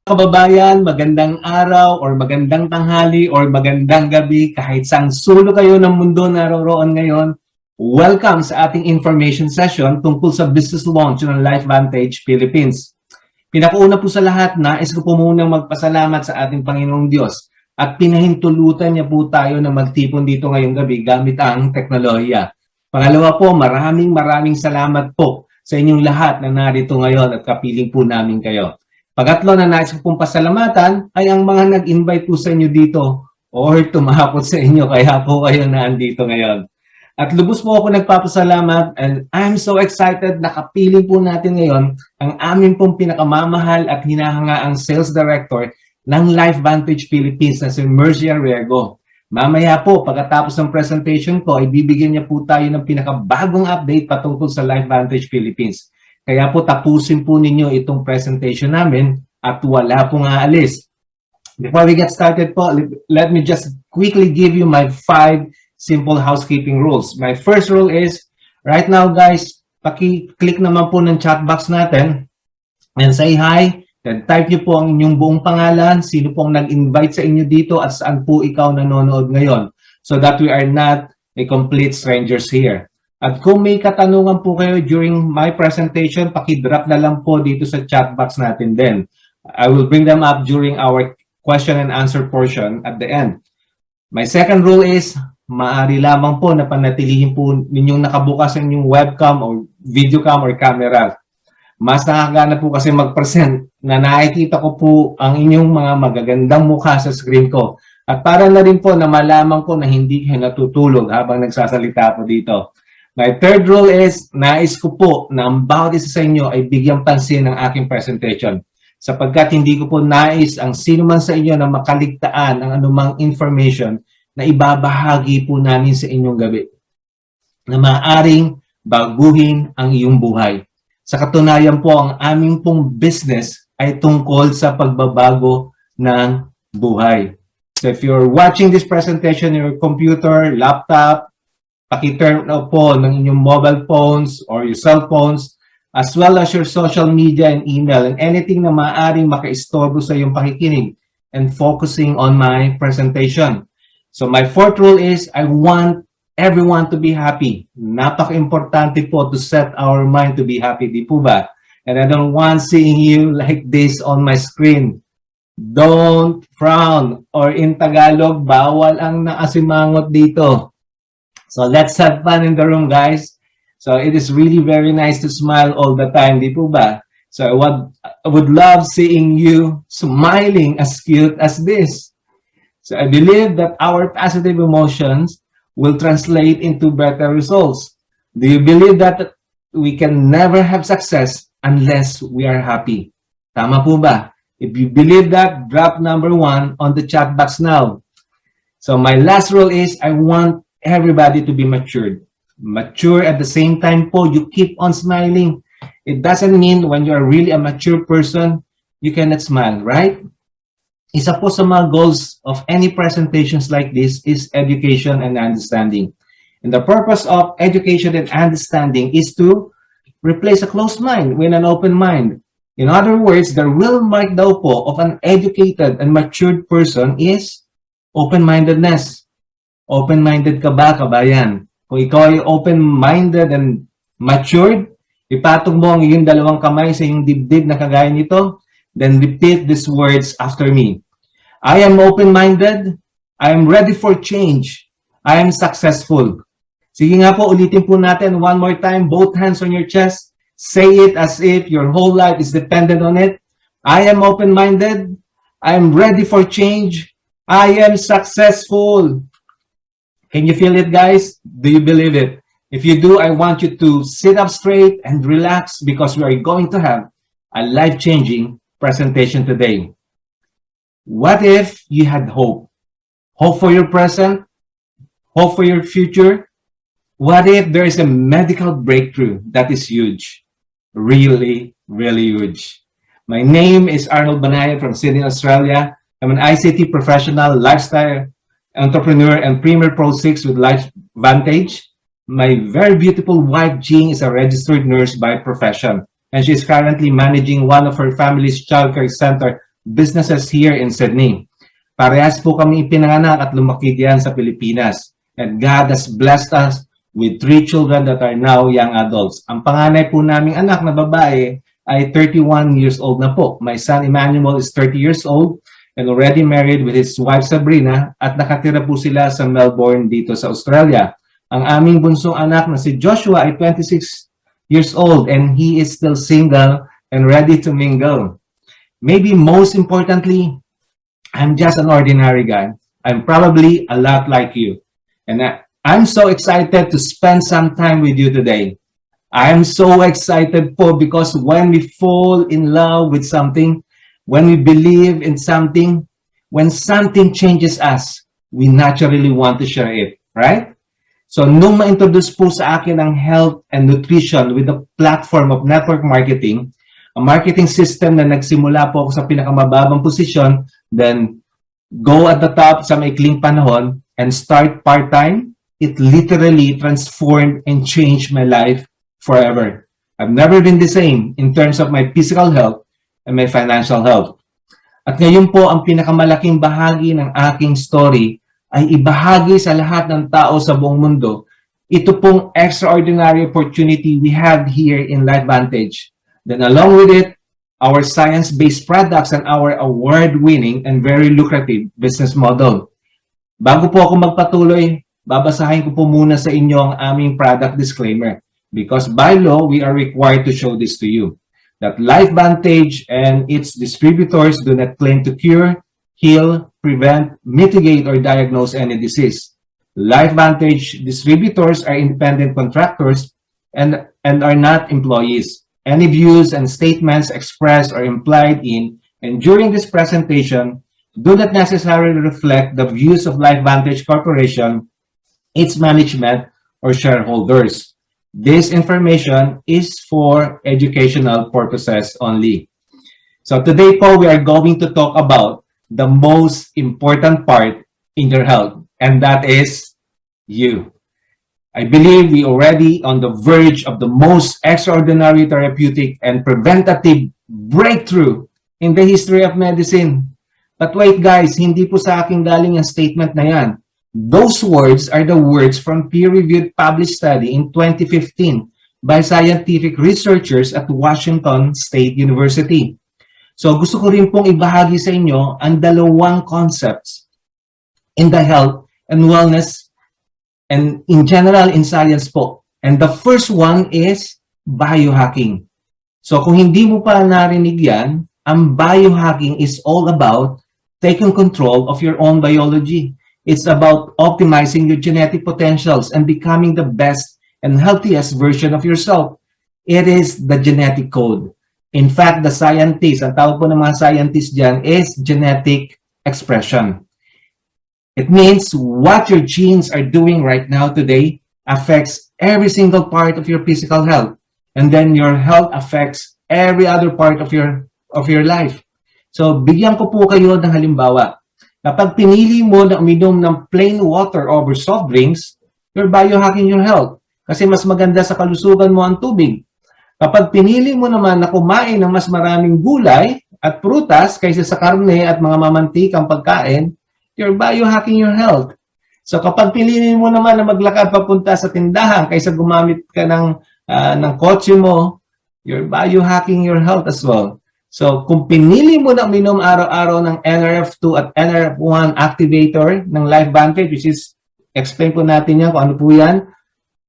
Kababayan, magandang araw or magandang tanghali or magandang gabi kahit saan sulo kayo ng mundo naroroon ngayon. Welcome sa ating information session tungkol sa business launch ng LifeVantage Philippines. Pinakauna po sa lahat, nais ko po munang magpasalamat sa ating Panginoong Diyos at pinahintulutan niya po tayo na magtipon dito ngayong gabi gamit ang teknolohiya. Pangalawa po, maraming salamat po sa inyong lahat na narito ngayon at kapiling po namin kayo. Pangatlo na nais ko pong pasalamatan ay ang mga nag-invite po sa inyo dito or tumahakot sa inyo kaya po kayo na andito ngayon. At lubos po ako nagpapasalamat and I'm so excited na kapiling po natin ngayon ang aming pong pinakamamahal at hinahangaang sales director ng LifeVantage Philippines na si Mercia Riego. Mamaya po, pagkatapos ng presentation ko, ay bibigyan niya po tayo ng pinakabagong update patungkol sa LifeVantage Philippines. Kaya po tapusin po ninyo itong presentation namin at wala pong aalis. Before we get started po, let me just quickly give you my 5 simple housekeeping rules. My first rule is, right now guys, paki-click naman po ng chat box natin and say hi. Then type nyo po ang inyong buong pangalan, sino pong nag-invite sa inyo dito at saan po ikaw nanonood ngayon. So that we are not a complete strangers here. At kung may katanungan po kayo during my presentation, paki-drop na lang po dito sa chat box natin din. I will bring them up during our question and answer portion at the end. My second rule is, maaari lamang po na panatilihin po ninyong nakabukas ang inyong webcam or videocam or camera. Mas nakakagana po kasi mag-present na nakikita ko po ang inyong mga magagandang mukha sa screen ko. At para na rin po na malaman ko na hindi kayo natutulog habang nagsasalita po dito. My third rule is, nais ko po na ang bawat isa sa inyo ay bigyang pansin ng aking presentation. Sapagkat hindi ko po nais ang sino man sa inyo na makaligtaan ang anumang information na ibabahagi po namin sa inyong gabi. Na maaaring baguhin ang iyong buhay. Sa katunayan po, ang aming pong business ay tungkol sa pagbabago ng buhay. So if you're watching this presentation on your computer, laptop, paki-turn off po ng inyong mobile phones or your cell phones, as well as your social media and email and anything na maaaring makaistorbo sa iyong pakikinig and focusing on my presentation. So my fourth rule is, I want everyone to be happy. Napaka-importante po to set our mind to be happy, di po ba? And I don't want seeing you like this on my screen. Don't frown, or in Tagalog, bawal ang naasimangot dito. So let's have fun in the room, guys. So it is really very nice to smile all the time, di po ba? So I would love seeing you smiling as cute as this. So I believe that our positive emotions will translate into better results. Do you believe that we can never have success unless we are happy? Tama po ba? If you believe that, drop number 1 on the chat box now. So my last rule is, I want everybody to be matured. Mature at the same time po, you keep on smiling. It doesn't mean when you are really a mature person, you cannot smile, right? Isa po sa mga goals of any presentations like this is education and understanding. And the purpose of education and understanding is to replace a closed mind with an open mind. In other words, the real mark daw po of an educated and matured person is open-mindedness. Open-minded ka ba, kabayan? Kung ikaw ay open-minded and matured, ipatong mo ang iyong dalawang kamay sa iyong dibdib na kagaya nito, then repeat these words after me. I am open-minded. I am ready for change. I am successful. Sige nga po, ulitin po natin one more time, both hands on your chest. Say it as if your whole life is dependent on it. I am open-minded. I am ready for change. I am successful. Can you feel it, guys? Do you believe it? If you do, I want you to sit up straight and relax because we are going to have a life-changing presentation today. What if you had hope? Hope for your present? Hope for your future? What if there is a medical breakthrough that is huge? Really, really huge. My name is Arnold Banaya from Sydney, Australia. I'm an ICT professional, lifestyle entrepreneur, and Premier Pro 6 with LifeVantage. My very beautiful wife, Jean, is a registered nurse by profession, and she's currently managing one of her family's childcare center businesses here in Sydney. Parehas po kami ipinanganak at lumaki diyan sa Pilipinas. And God has blessed us with 3 children that are now young adults. Ang panganay po naming anak na babae ay 31 years old na po. My son Emmanuel is 30 years old and already married with his wife Sabrina at nakatira po sila sa Melbourne dito sa Australia. Ang aming bunsong anak na si Joshua ay 26 years old and he is still single and ready to mingle. Maybe most importantly, I'm just an ordinary guy. I'm probably a lot like you. And I'm so excited to spend some time with you today. I'm so excited po because when we fall in love with something, when we believe in something, when something changes us, we naturally want to share it, right? So, nung ma-introduce po sa akin ang health and nutrition with the platform of network marketing, a marketing system na nagsimula po ako sa pinakamababang posisyon, then go at the top sa maikling panahon and start part-time, it literally transformed and changed my life forever. I've never been the same in terms of my physical health and my financial health. At ngayon po, ang pinakamalaking bahagi ng aking story ay ibahagi sa lahat ng tao sa buong mundo. Ito pong extraordinary opportunity we have here in LifeVantage. Then along with it, our science-based products and our award-winning and very lucrative business model. Bago po ako magpatuloy, babasahin ko po muna sa inyo ang aming product disclaimer. Because by law, we are required to show this to you. That LifeVantage and its distributors do not claim to cure, heal, prevent, mitigate, or diagnose any disease. LifeVantage distributors are independent contractors and are not employees. Any views and statements expressed or implied in and during this presentation do not necessarily reflect the views of LifeVantage Corporation, its management, or shareholders. This information is for educational purposes only. So today po, we are going to talk about the most important part in your health, and that is you. I believe we already on the verge of the most extraordinary therapeutic and preventative breakthrough in the history of medicine. But wait guys, hindi po sa akin galing ang statement na yan. Those words are the words from peer-reviewed published study in 2015 by scientific researchers at Washington State University. So gusto ko rin pong ibahagi sa inyo ang dalawang concepts in the health and wellness and in general in science po. And the first one is biohacking. So kung hindi mo pa narinig yan, ang biohacking is all about taking control of your own biology. It's about optimizing your genetic potentials and becoming the best and healthiest version of yourself. It is the genetic code. In fact, the scientists, ang tawag po ng mga scientists dyan is genetic expression. It means what your genes are doing right now today affects every single part of your physical health. And then your health affects every other part of your life. So, bigyan ko po kayo ng halimbawa. Kapag pinili mo na uminom ng plain water over soft drinks, you're biohacking your health. Kasi mas maganda sa kalusugan mo ang tubig. Kapag pinili mo naman na kumain ng mas maraming gulay at prutas kaysa sa karne at mga mamantikang pagkain, you're biohacking your health. So kapag pinili mo naman na maglakad papunta sa tindahan kaysa gumamit ka ng kotse mo, you're biohacking your health as well. So kung pinili mo na uminom araw-araw ng NRF2 at NRF1 activator ng LifeVantage, which is, explain po natin yan kung ano po yan,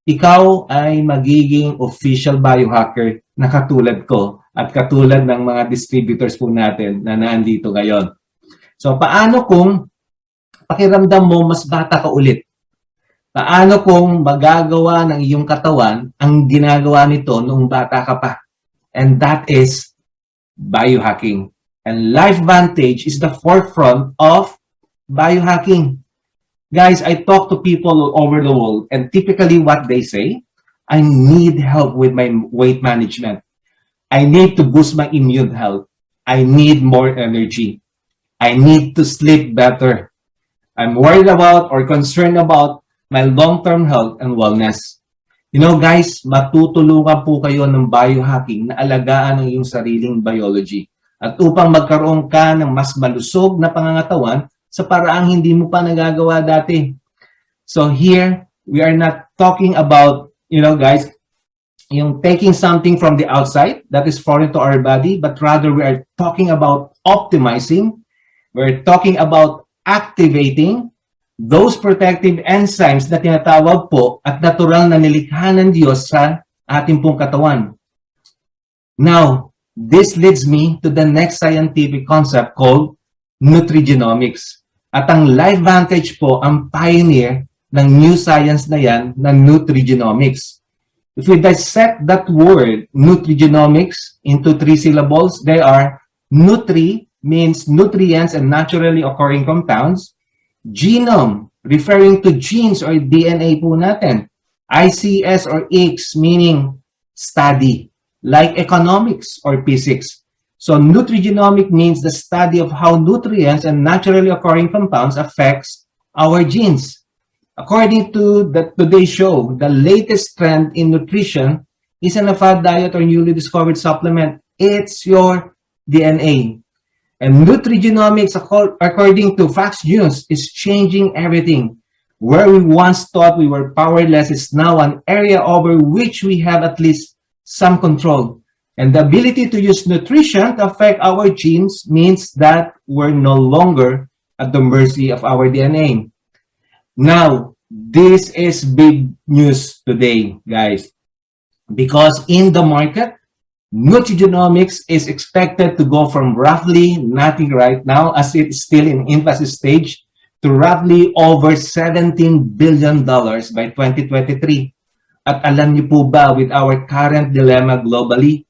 ikaw ay magiging official biohacker na katulad ko at katulad ng mga distributors po natin na naandito ngayon. So, paano kung pakiramdam mo mas bata ka ulit? Paano kung magagawa ng iyong katawan ang ginagawa nito noong bata ka pa? And that is biohacking. And LifeVantage is the forefront of biohacking. Guys, I talk to people all over the world, and typically what they say, I need help with my weight management. I need to boost my immune health. I need more energy. I need to sleep better. I'm worried about or concerned about my long-term health and wellness. You know, guys, matutulungan po kayo ng biohacking na alagaan ang iyong sariling biology. at upang magkaroon ka ng mas malusog na pangangatawan sa paraang hindi mo pa nagagawa dati. So here, we are not talking about, guys, yung taking something from the outside that is foreign to our body, but rather we are talking about optimizing, we're talking about activating those protective enzymes na tinatawag po at natural na nilikha ng Diyos sa ating pong katawan. Now, this leads me to the next scientific concept called nutrigenomics. At ang LifeVantage po ang pioneer ng new science na yan, ng nutrigenomics. If we dissect that word, nutrigenomics, into 3 syllables, they are nutri means nutrients and naturally occurring compounds. Genome, referring to genes or DNA po natin. ICS or X, meaning study, like economics or physics. So nutrigenomic means the study of how nutrients and naturally occurring compounds affects our genes. According to the Today Show, the latest trend in nutrition isn't a fad diet or newly discovered supplement. It's your DNA. And nutrigenomics, according to Fox News, is changing everything. Where we once thought we were powerless is now an area over which we have at least some control. And the ability to use nutrition to affect our genes means that we're no longer at the mercy of our DNA. Now, this is big news today, guys, because in the market, nutrigenomics is expected to go from roughly nothing right now, as it's still in infancy stage, to roughly over $17 billion by 2023. At alam niyo po ba, with our current dilemma globally,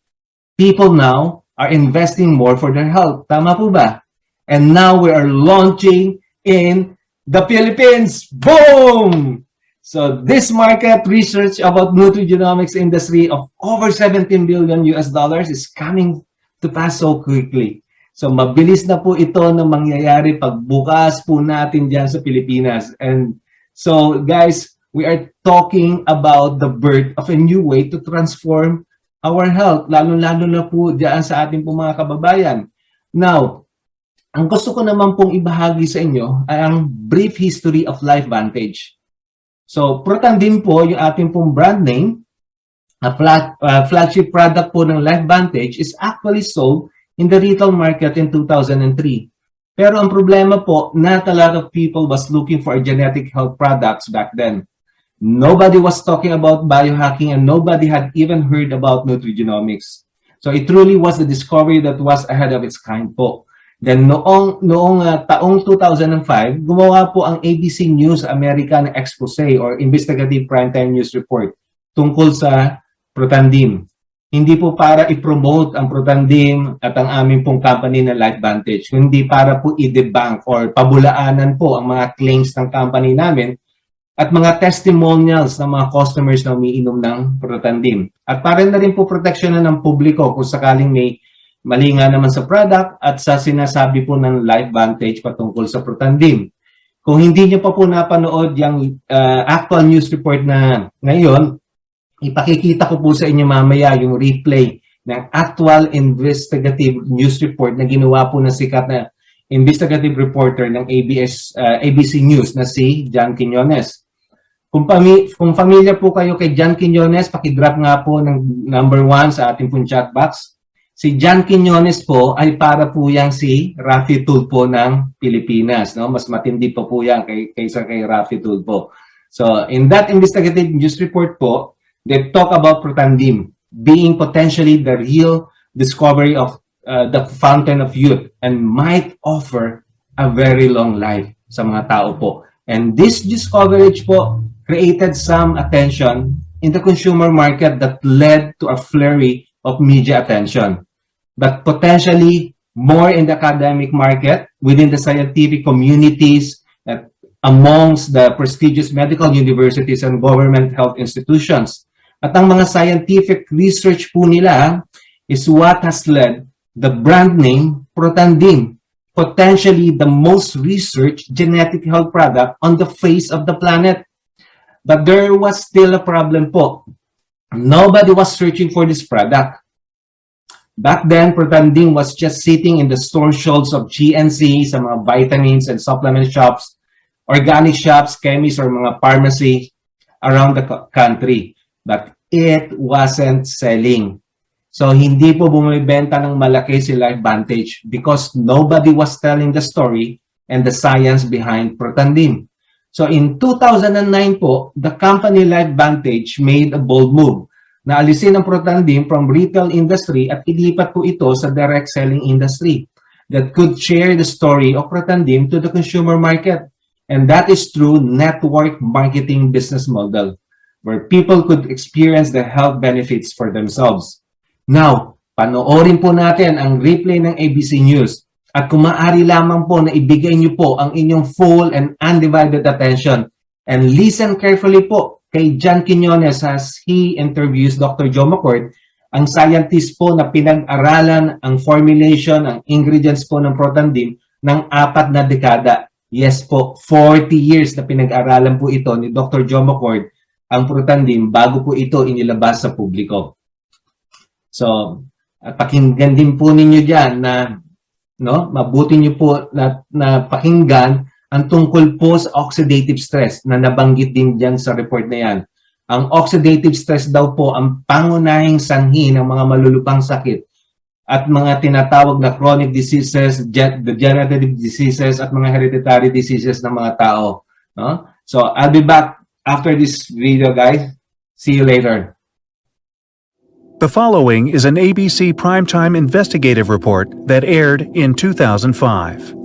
people now are investing more for their health. Tama po ba? And now we are launching in the Philippines. Boom! So this market research about nutrigenomics industry of over 17 billion US dollars is coming to pass so quickly. So mabilis na po ito na mangyayari pagbukas po natin diyan sa Pilipinas. And so guys, we are talking about the birth of a new way to transform our health, lalo-lalo na po diyan sa ating po mga kababayan. Now, ang gusto ko naman pong ibahagi sa inyo ay ang brief history of LifeVantage. So, Protandim po yung ating pong brand name, a flagship product po ng LifeVantage is actually sold in the retail market in 2003. Pero ang problema po, not a lot of people was looking for genetic health products back then. Nobody was talking about biohacking and nobody had even heard about nutrigenomics. So, it truly was the discovery that was ahead of its kind po. Then noong taong 2005, gumawa po ang ABC News America ng expose or investigative primetime news report tungkol sa Protandim. Hindi po para i-promote ang Protandim at ang aming pong company na LifeVantage, kundi para po i-debunk or pabulaanan po ang mga claims ng company namin at mga testimonials ng mga customers na umiinom ng Protandim. At para na rin po proteksyonan ng publiko kung sakaling may mali nga naman sa product at sa sinasabi po ng LifeVantage patungkol sa Protandim. Kung hindi niyo pa po napanood yung actual news report na ngayon, ipakikita ko po sa inyo mamaya yung replay ng actual investigative news report na ginawa po ng sikat na investigative reporter ng ABC News na si John Quiñones. Kung familiar po kayo kay John Quiñones, pakidrop nga po ng number 1 sa ating pong chat box. Si John Quiñones po ay para po yang si Rafi Tulfo ng Pilipinas. No? Mas matindi pa po yan kaysa kay Rafi Tulfo. So, in that investigative news report po, they talk about Protandim being potentially the real discovery of the fountain of youth and might offer a very long life sa mga tao po. And this discovery po created some attention in the consumer market that led to a flurry of media attention. But potentially more in the academic market, within the scientific communities, amongst the prestigious medical universities and government health institutions. At ang mga scientific research po nila is what has led the brand name Protandim, potentially the most researched genetic health product on the face of the planet. But there was still a problem po. Nobody was searching for this product. Back then, Protandim was just sitting in the store shelves of GNC, sa mga vitamins and supplement shops, organic shops, chemists, or mga pharmacy around the country. But it wasn't selling. So, hindi po bumibenta ng malaki si LifeVantage because nobody was telling the story and the science behind Protandim. So, in 2009 po, the company LifeVantage made a bold move na alisin ang Protandim from retail industry at ilipat po ito sa direct selling industry that could share the story of Protandim to the consumer market. And that is through network marketing business model where people could experience the health benefits for themselves. Now, panoorin po natin ang replay ng ABC News at kung maaari lamang po na ibigay niyo po ang inyong full and undivided attention and listen carefully po kay John Quiñones as he interviews Dr. Joe McCord, ang scientist po na pinag-aralan ang formulation, ang ingredients po ng Protandim ng 4 na dekada. Yes po, 40 years na pinag-aralan po ito ni Dr. Joe McCord ang Protandim bago po ito inilabas sa publiko. So, pakinggan din po ninyo dyan na mabuti nyo po na pakinggan ang tungkol po sa oxidative stress na nabanggit din dyan sa report na yan. Ang oxidative stress daw po ang pangunahing sanhi ng mga malulupang sakit at mga tinatawag na chronic diseases, degenerative diseases at mga hereditary diseases ng mga tao. No? So, I'll be back after this video, guys. See you later. The following is an ABC Primetime investigative report that aired in 2005.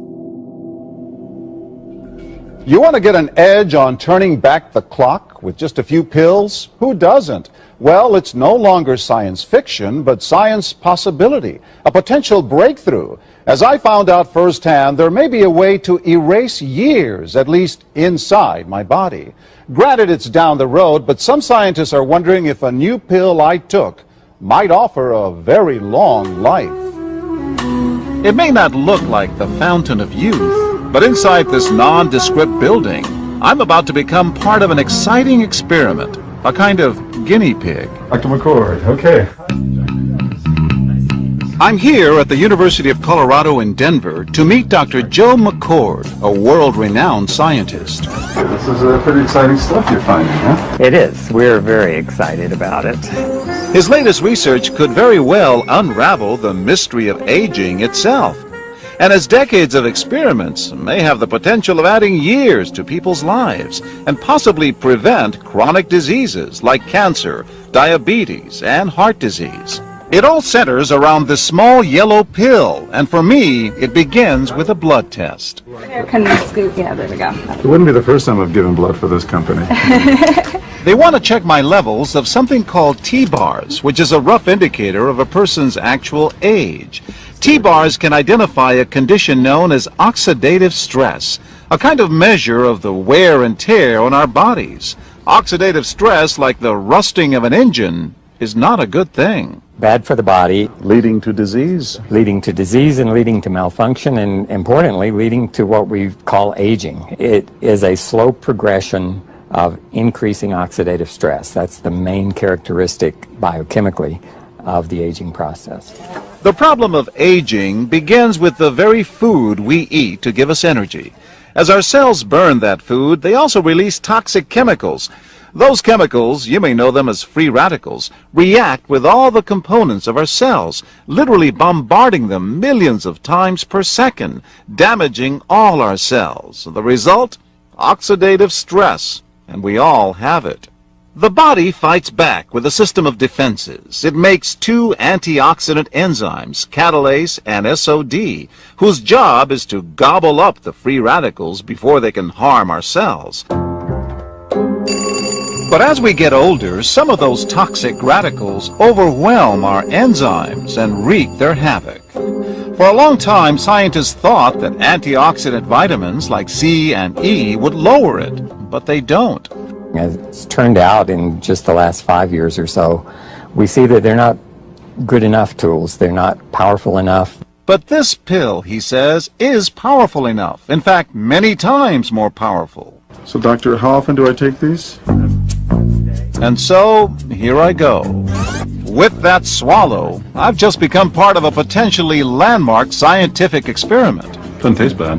You want to get an edge on turning back the clock with just a few pills? Who doesn't? Well, it's no longer science fiction, but science possibility, a potential breakthrough. As I found out firsthand, there may be a way to erase years, at least inside my body. Granted, it's down the road, but some scientists are wondering if a new pill I took might offer a very long life. It may not look like the fountain of youth, but inside this nondescript building, I'm about to become part of an exciting experiment, a kind of guinea pig. Dr. McCord, okay. I'm here at the University of Colorado in Denver to meet Dr. Joe McCord, a world-renowned scientist. This is pretty exciting stuff you're finding, huh? It is. We're very excited about it. His latest research could very well unravel the mystery of aging itself. And his decades of experiments may have the potential of adding years to people's lives and possibly prevent chronic diseases like cancer, diabetes, and heart disease. It all centers around this small yellow pill, and for me, it begins with a blood test. Can we scoop? Yeah, there we go. It wouldn't be the first time I've given blood for this company. They want to check my levels of something called T-bars, which is a rough indicator of a person's actual age. T-bars can identify a condition known as oxidative stress, a kind of measure of the wear and tear on our bodies. Oxidative stress, like the rusting of an engine, is not a good thing. Bad for the body, Leading to disease. leading to disease and leading to malfunction, and importantly, leading to what we call aging. It is a slow progression of increasing oxidative stress. That's the main characteristic biochemically of the aging process. The problem of aging begins with the very food we eat to give us energy. As our cells burn that food, they also release toxic chemicals. Those chemicals, you may know them as free radicals, react with all the components of our cells, literally bombarding them millions of times per second, damaging all our cells. The result? Oxidative stress, and we all have it. The body fights back with a system of defenses. It makes two antioxidant enzymes, catalase and SOD, whose job is to gobble up the free radicals before they can harm our cells. But as we get older, some of those toxic radicals overwhelm our enzymes and wreak their havoc. For a long time, scientists thought that antioxidant vitamins like C and E would lower it, but they don't. As it's turned out in just the last 5 years or so, we see that they're not good enough tools. They're not powerful enough. But this pill, he says, is powerful enough. In fact, many times more powerful. So, doctor, how often do I take these? And so, here I go. With that swallow, I've just become part of a potentially landmark scientific experiment. Doesn't taste bad.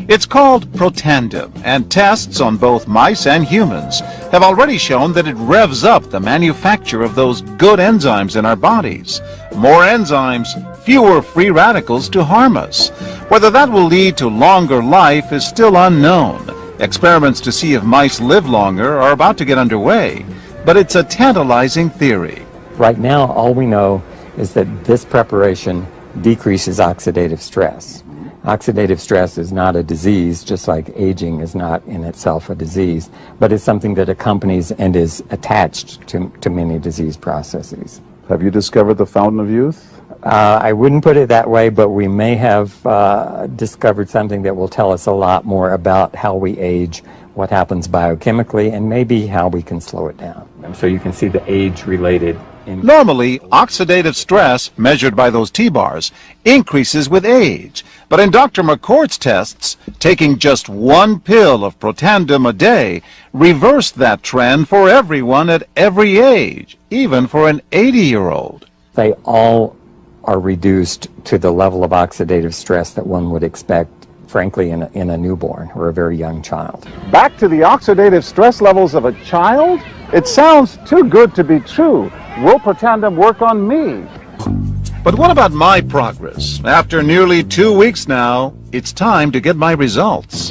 It's called Protandim, and tests on both mice and humans have already shown that it revs up the manufacture of those good enzymes in our bodies. More enzymes, fewer free radicals to harm us. Whether that will lead to longer life is still unknown. Experiments to see if mice live longer are about to get underway, but it's a tantalizing theory. Right now, all we know is that this preparation decreases oxidative stress. Oxidative stress is not a disease, just like aging is not in itself a disease, but it's something that accompanies and is attached to many disease processes. Have you discovered the fountain of youth? I wouldn't put it that way, but we may have discovered something that will tell us a lot more about how we age, what happens biochemically, and maybe how we can slow it down. And so you can see the age-related. Normally, oxidative stress, measured by those T-bars, increases with age. But in Dr. McCord's tests, taking just one pill of Protandim a day reversed that trend for everyone at every age, even for an 80-year-old. They all are reduced to the level of oxidative stress that one would expect, frankly, in a newborn or a very young child. Back to the oxidative stress levels of a child? It sounds too good to be true. Will Protandim work on me? But what about my progress? After nearly 2 weeks now, it's time to get my results.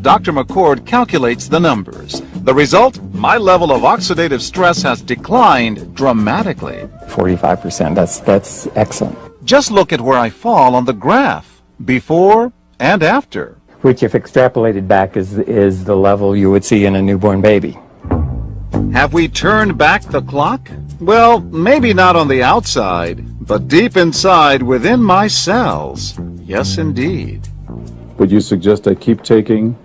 Dr. McCord calculates the numbers. The result? My level of oxidative stress has declined dramatically. 45%, that's excellent. Just look at where I fall on the graph, before and after. Which, if extrapolated back, is the level you would see in a newborn baby. Have we turned back the clock? Well, maybe not on the outside, but deep inside within my cells. Yes, indeed. Would you suggest I keep taking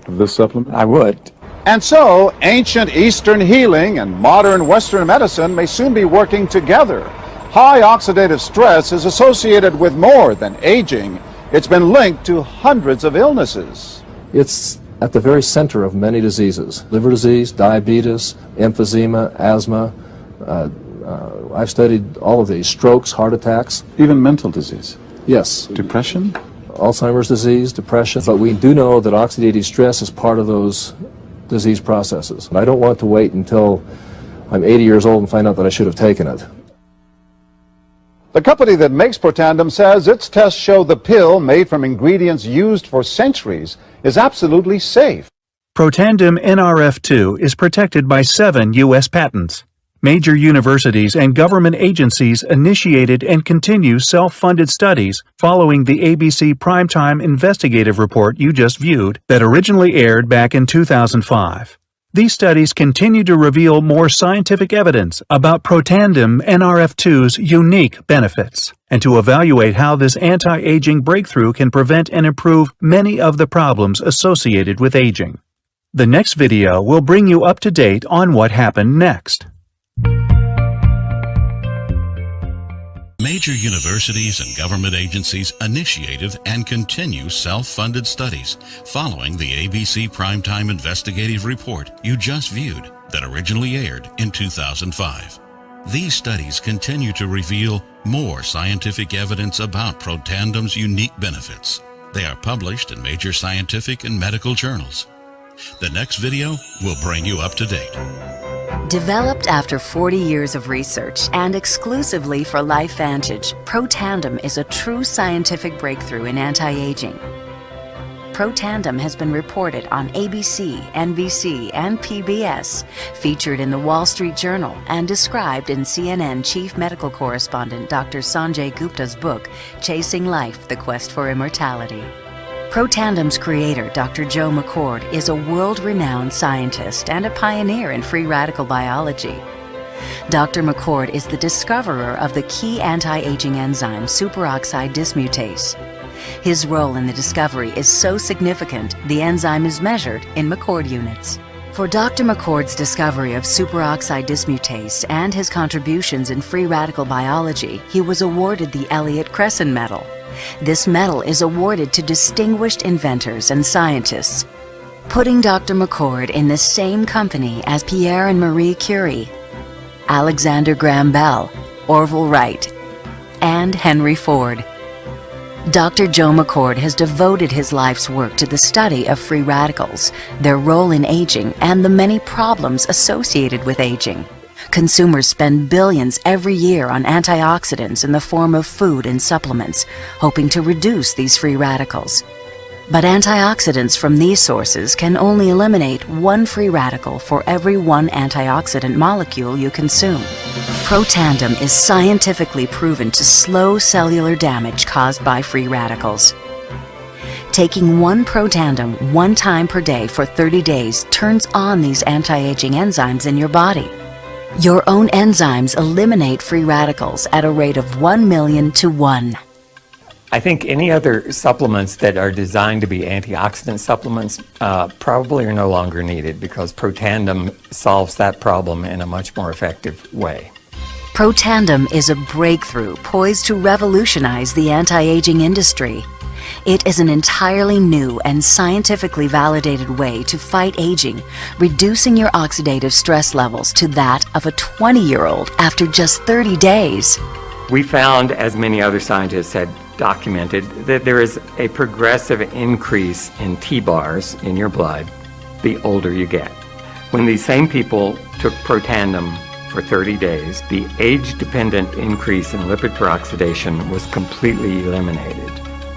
this supplement? I would. And so, ancient Eastern healing and modern Western medicine may soon be working together. High oxidative stress is associated with more than aging. It's been linked to hundreds of illnesses. It's at the very center of many diseases: liver disease, diabetes, emphysema, asthma. I've studied all of these: strokes, heart attacks. Even mental disease? Yes. Depression? Alzheimer's disease, depression. But we do know that oxidative stress is part of those disease processes. And I don't want to wait until I'm 80 years old and find out that I should have taken it. The company that makes Protandim says its tests show the pill, made from ingredients used for centuries, is absolutely safe. Protandim NRF2 is protected by 7 U.S. patents. Major universities and government agencies initiated and continue self-funded studies following the ABC Primetime Investigative Report you just viewed that originally aired back in 2005. These studies continue to reveal more scientific evidence about Protandim NRF2's unique benefits and to evaluate how this anti-aging breakthrough can prevent and improve many of the problems associated with aging. The next video will bring you up to date on what happened next. Major universities and government agencies initiated and continue self-funded studies following the ABC Primetime Investigative Report you just viewed that originally aired in 2005. These studies continue to reveal more scientific evidence about Protandim's unique benefits. They are published in major scientific and medical journals. The next video will bring you up to date. Developed after 40 years of research and exclusively for LifeVantage, Protandim is a true scientific breakthrough in anti-aging. Protandim has been reported on ABC, NBC, and PBS, featured in the Wall Street Journal, and described in CNN Chief Medical Correspondent Dr. Sanjay Gupta's book, Chasing Life: The Quest for Immortality. Protandim's creator, Dr. Joe McCord, is a world-renowned scientist and a pioneer in free radical biology. Dr. McCord is the discoverer of the key anti-aging enzyme superoxide dismutase. His role in the discovery is so significant, the enzyme is measured in McCord units. For Dr. McCord's discovery of superoxide dismutase and his contributions in free radical biology, he was awarded the Elliott Cresson Medal. This medal is awarded to distinguished inventors and scientists, putting Dr. McCord in the same company as Pierre and Marie Curie, Alexander Graham Bell, Orville Wright, and Henry Ford. Dr. Joe McCord has devoted his life's work to the study of free radicals, their role in aging, and the many problems associated with aging. Consumers spend billions every year on antioxidants in the form of food and supplements, hoping to reduce these free radicals. But antioxidants from these sources can only eliminate one free radical for every one antioxidant molecule you consume. Protandim is scientifically proven to slow cellular damage caused by free radicals. Taking one Protandim 1 time per day for 30 days turns on these anti-aging enzymes in your body. Your own enzymes eliminate free radicals at a rate of 1 million to 1. I think any other supplements that are designed to be antioxidant supplements probably are no longer needed because Protandim solves that problem in a much more effective way. Protandim is a breakthrough poised to revolutionize the anti-aging industry. It is an entirely new and scientifically validated way to fight aging, reducing your oxidative stress levels to that of a 20-year-old after just 30 days. We found, as many other scientists had documented, that there is a progressive increase in T-bars in your blood the older you get. When these same people took Protandim for 30 days, the age-dependent increase in lipid peroxidation was completely eliminated.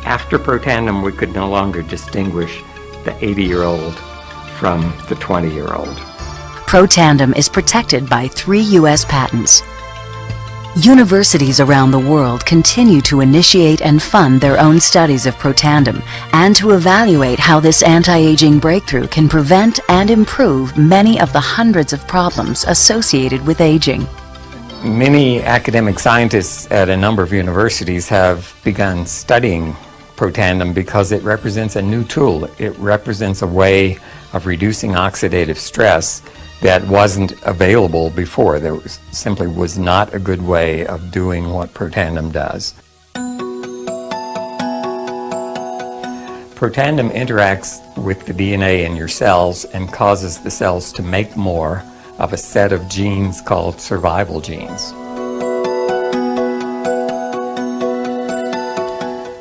After Protandim, we could no longer distinguish the 80-year-old from the 20-year-old. Protandim is protected by 3 U.S. patents. Universities around the world continue to initiate and fund their own studies of Protandim and to evaluate how this anti-aging breakthrough can prevent and improve many of the hundreds of problems associated with aging. Many academic scientists at a number of universities have begun studying Protandim because it represents a new tool. It represents a way of reducing oxidative stress that wasn't available before. There simply was not a good way of doing what Protandim does. Protandim interacts with the DNA in your cells and causes the cells to make more of a set of genes called survival genes.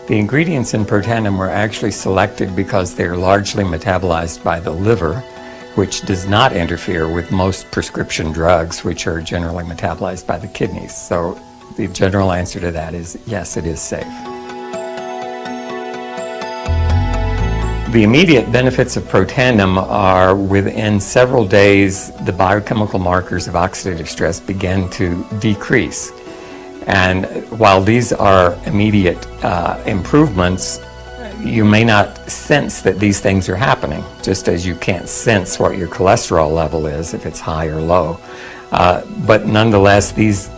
The ingredients in Protandim were actually selected because they're largely metabolized by the liver, which does not interfere with most prescription drugs, which are generally metabolized by the kidneys. So the general answer to that is yes, it is safe. The immediate benefits of Protandim are within several days, the biochemical markers of oxidative stress begin to decrease. And while these are immediate improvements, you may not sense that these things are happening, just as you can't sense what your cholesterol level is if it's high or low. But nonetheless, these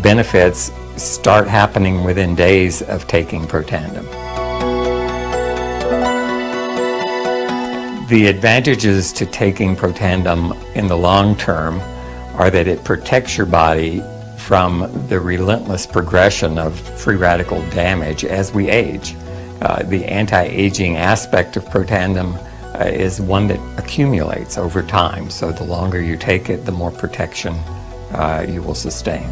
benefits start happening within days of taking Protandim. The advantages to taking Protandim in the long term are that it protects your body from the relentless progression of free radical damage as we age. The anti-aging aspect of Protandim is one that accumulates over time, so the longer you take it, the more protection you will sustain.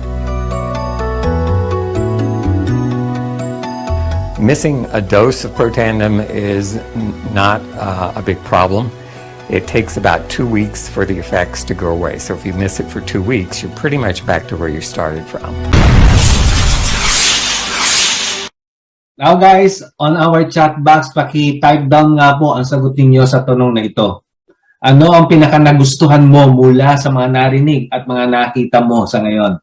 Missing a dose of Protandim is not a big problem. It takes about 2 weeks for the effects to go away. So if you miss it for 2 weeks, you're pretty much back to where you started from. Now guys, on our chat box, paki-type down nga po ang sagot niyo sa tanong na ito. Ano ang pinaka-nagustuhan mo mula sa mga narinig at mga nakita mo sa ngayon?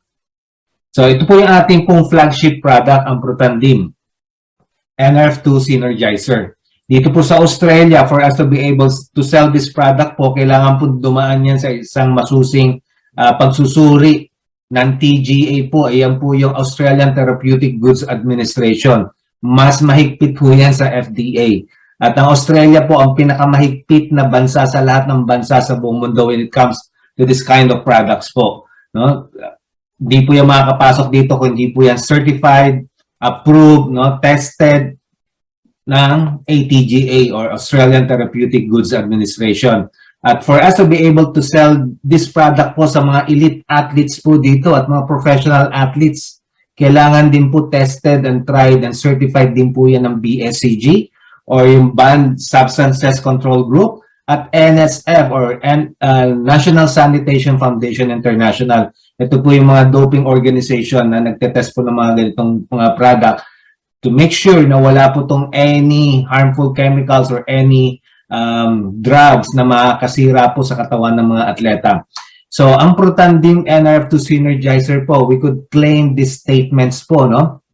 So ito po yung ating pong flagship product, ang Protandim NRF2 Synergizer. Dito po sa Australia, for us to be able to sell this product po, kailangan po dumaan yan sa isang masusing pagsusuri ng TGA po. Ayan po yung Australian Therapeutic Goods Administration. Mas mahigpit po yan sa FDA. At ang Australia po ang pinakamahigpit na bansa sa lahat ng bansa sa buong mundo when it comes to this kind of products po. No? Di po yung makakapasok dito kung hindi po yan certified, approved, no? Tested ng ATGA or Australian Therapeutic Goods Administration. At for us to be able to sell this product po sa mga elite athletes po dito at mga professional athletes, kailangan din po tested and tried and certified din po yan ng BSCG or yung Banned Substances Control Group at NSF or National Sanitation Foundation International. Ito po yung mga doping organization na nagtetest po ng mga ganitong mga product to make sure na wala po tong any harmful chemicals or any drugs na makakasira po sa katawan ng mga atleta. So, ang Protandim NRF2 Synergizer po, we could claim these statements po, no?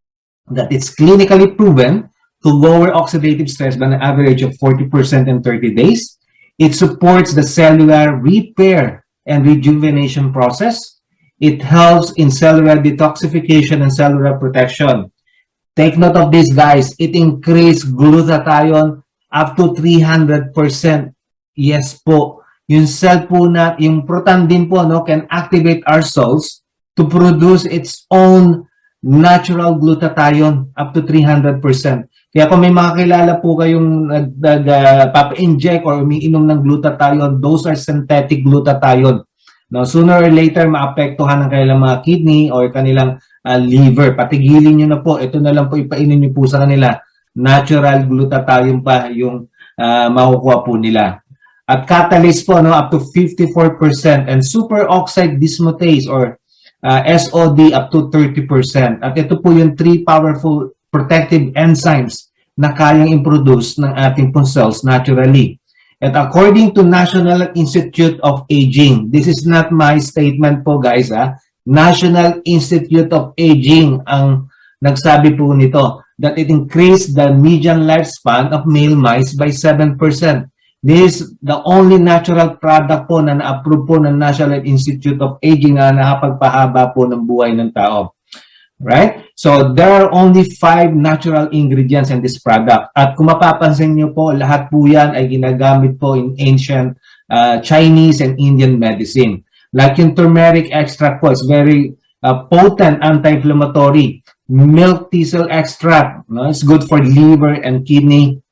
That it's clinically proven to lower oxidative stress by an average of 40% in 30 days. It supports the cellular repair and rejuvenation process. It helps in cellular detoxification and cellular protection. Take note of this, guys. It increases glutathione up to 300%. Yes po. Yung cell po na, yung Protandim po, no, can activate our cells to produce its own natural glutathione up to 300%. Kaya kung may makakilala po kayong nagpapa-inject or umiinom ng glutathione, those are synthetic glutathione. No, sooner or later, maapektuhan ng kanilang mga kidney or kanilang liver. Patigilin nyo na po. Ito na lang po ipainin nyo po sa kanila. Natural glutathione pa yung makukuha po nila. At catalyst po, no, up to 54% and superoxide dismutase or SOD up to 30%. At ito po yung 3 powerful protective enzymes na kayang i-produce ng ating pong cells naturally. And according to National Institute of Aging, this is not my statement po, guys, National Institute of Aging ang nagsabi po nito that it increased the median lifespan of male mice by 7%. This is the only natural product po na na-approve po ng National Institute of Aging na nakapagpahaba po ng buhay ng tao. Right? So, there are only 5 natural ingredients in this product. At kung mapapansin nyo po, lahat po yan ay ginagamit po in ancient Chinese and Indian medicine. Like yung turmeric extract po, it's very potent anti-inflammatory. Milk thistle extract, no? It's good for liver and kidney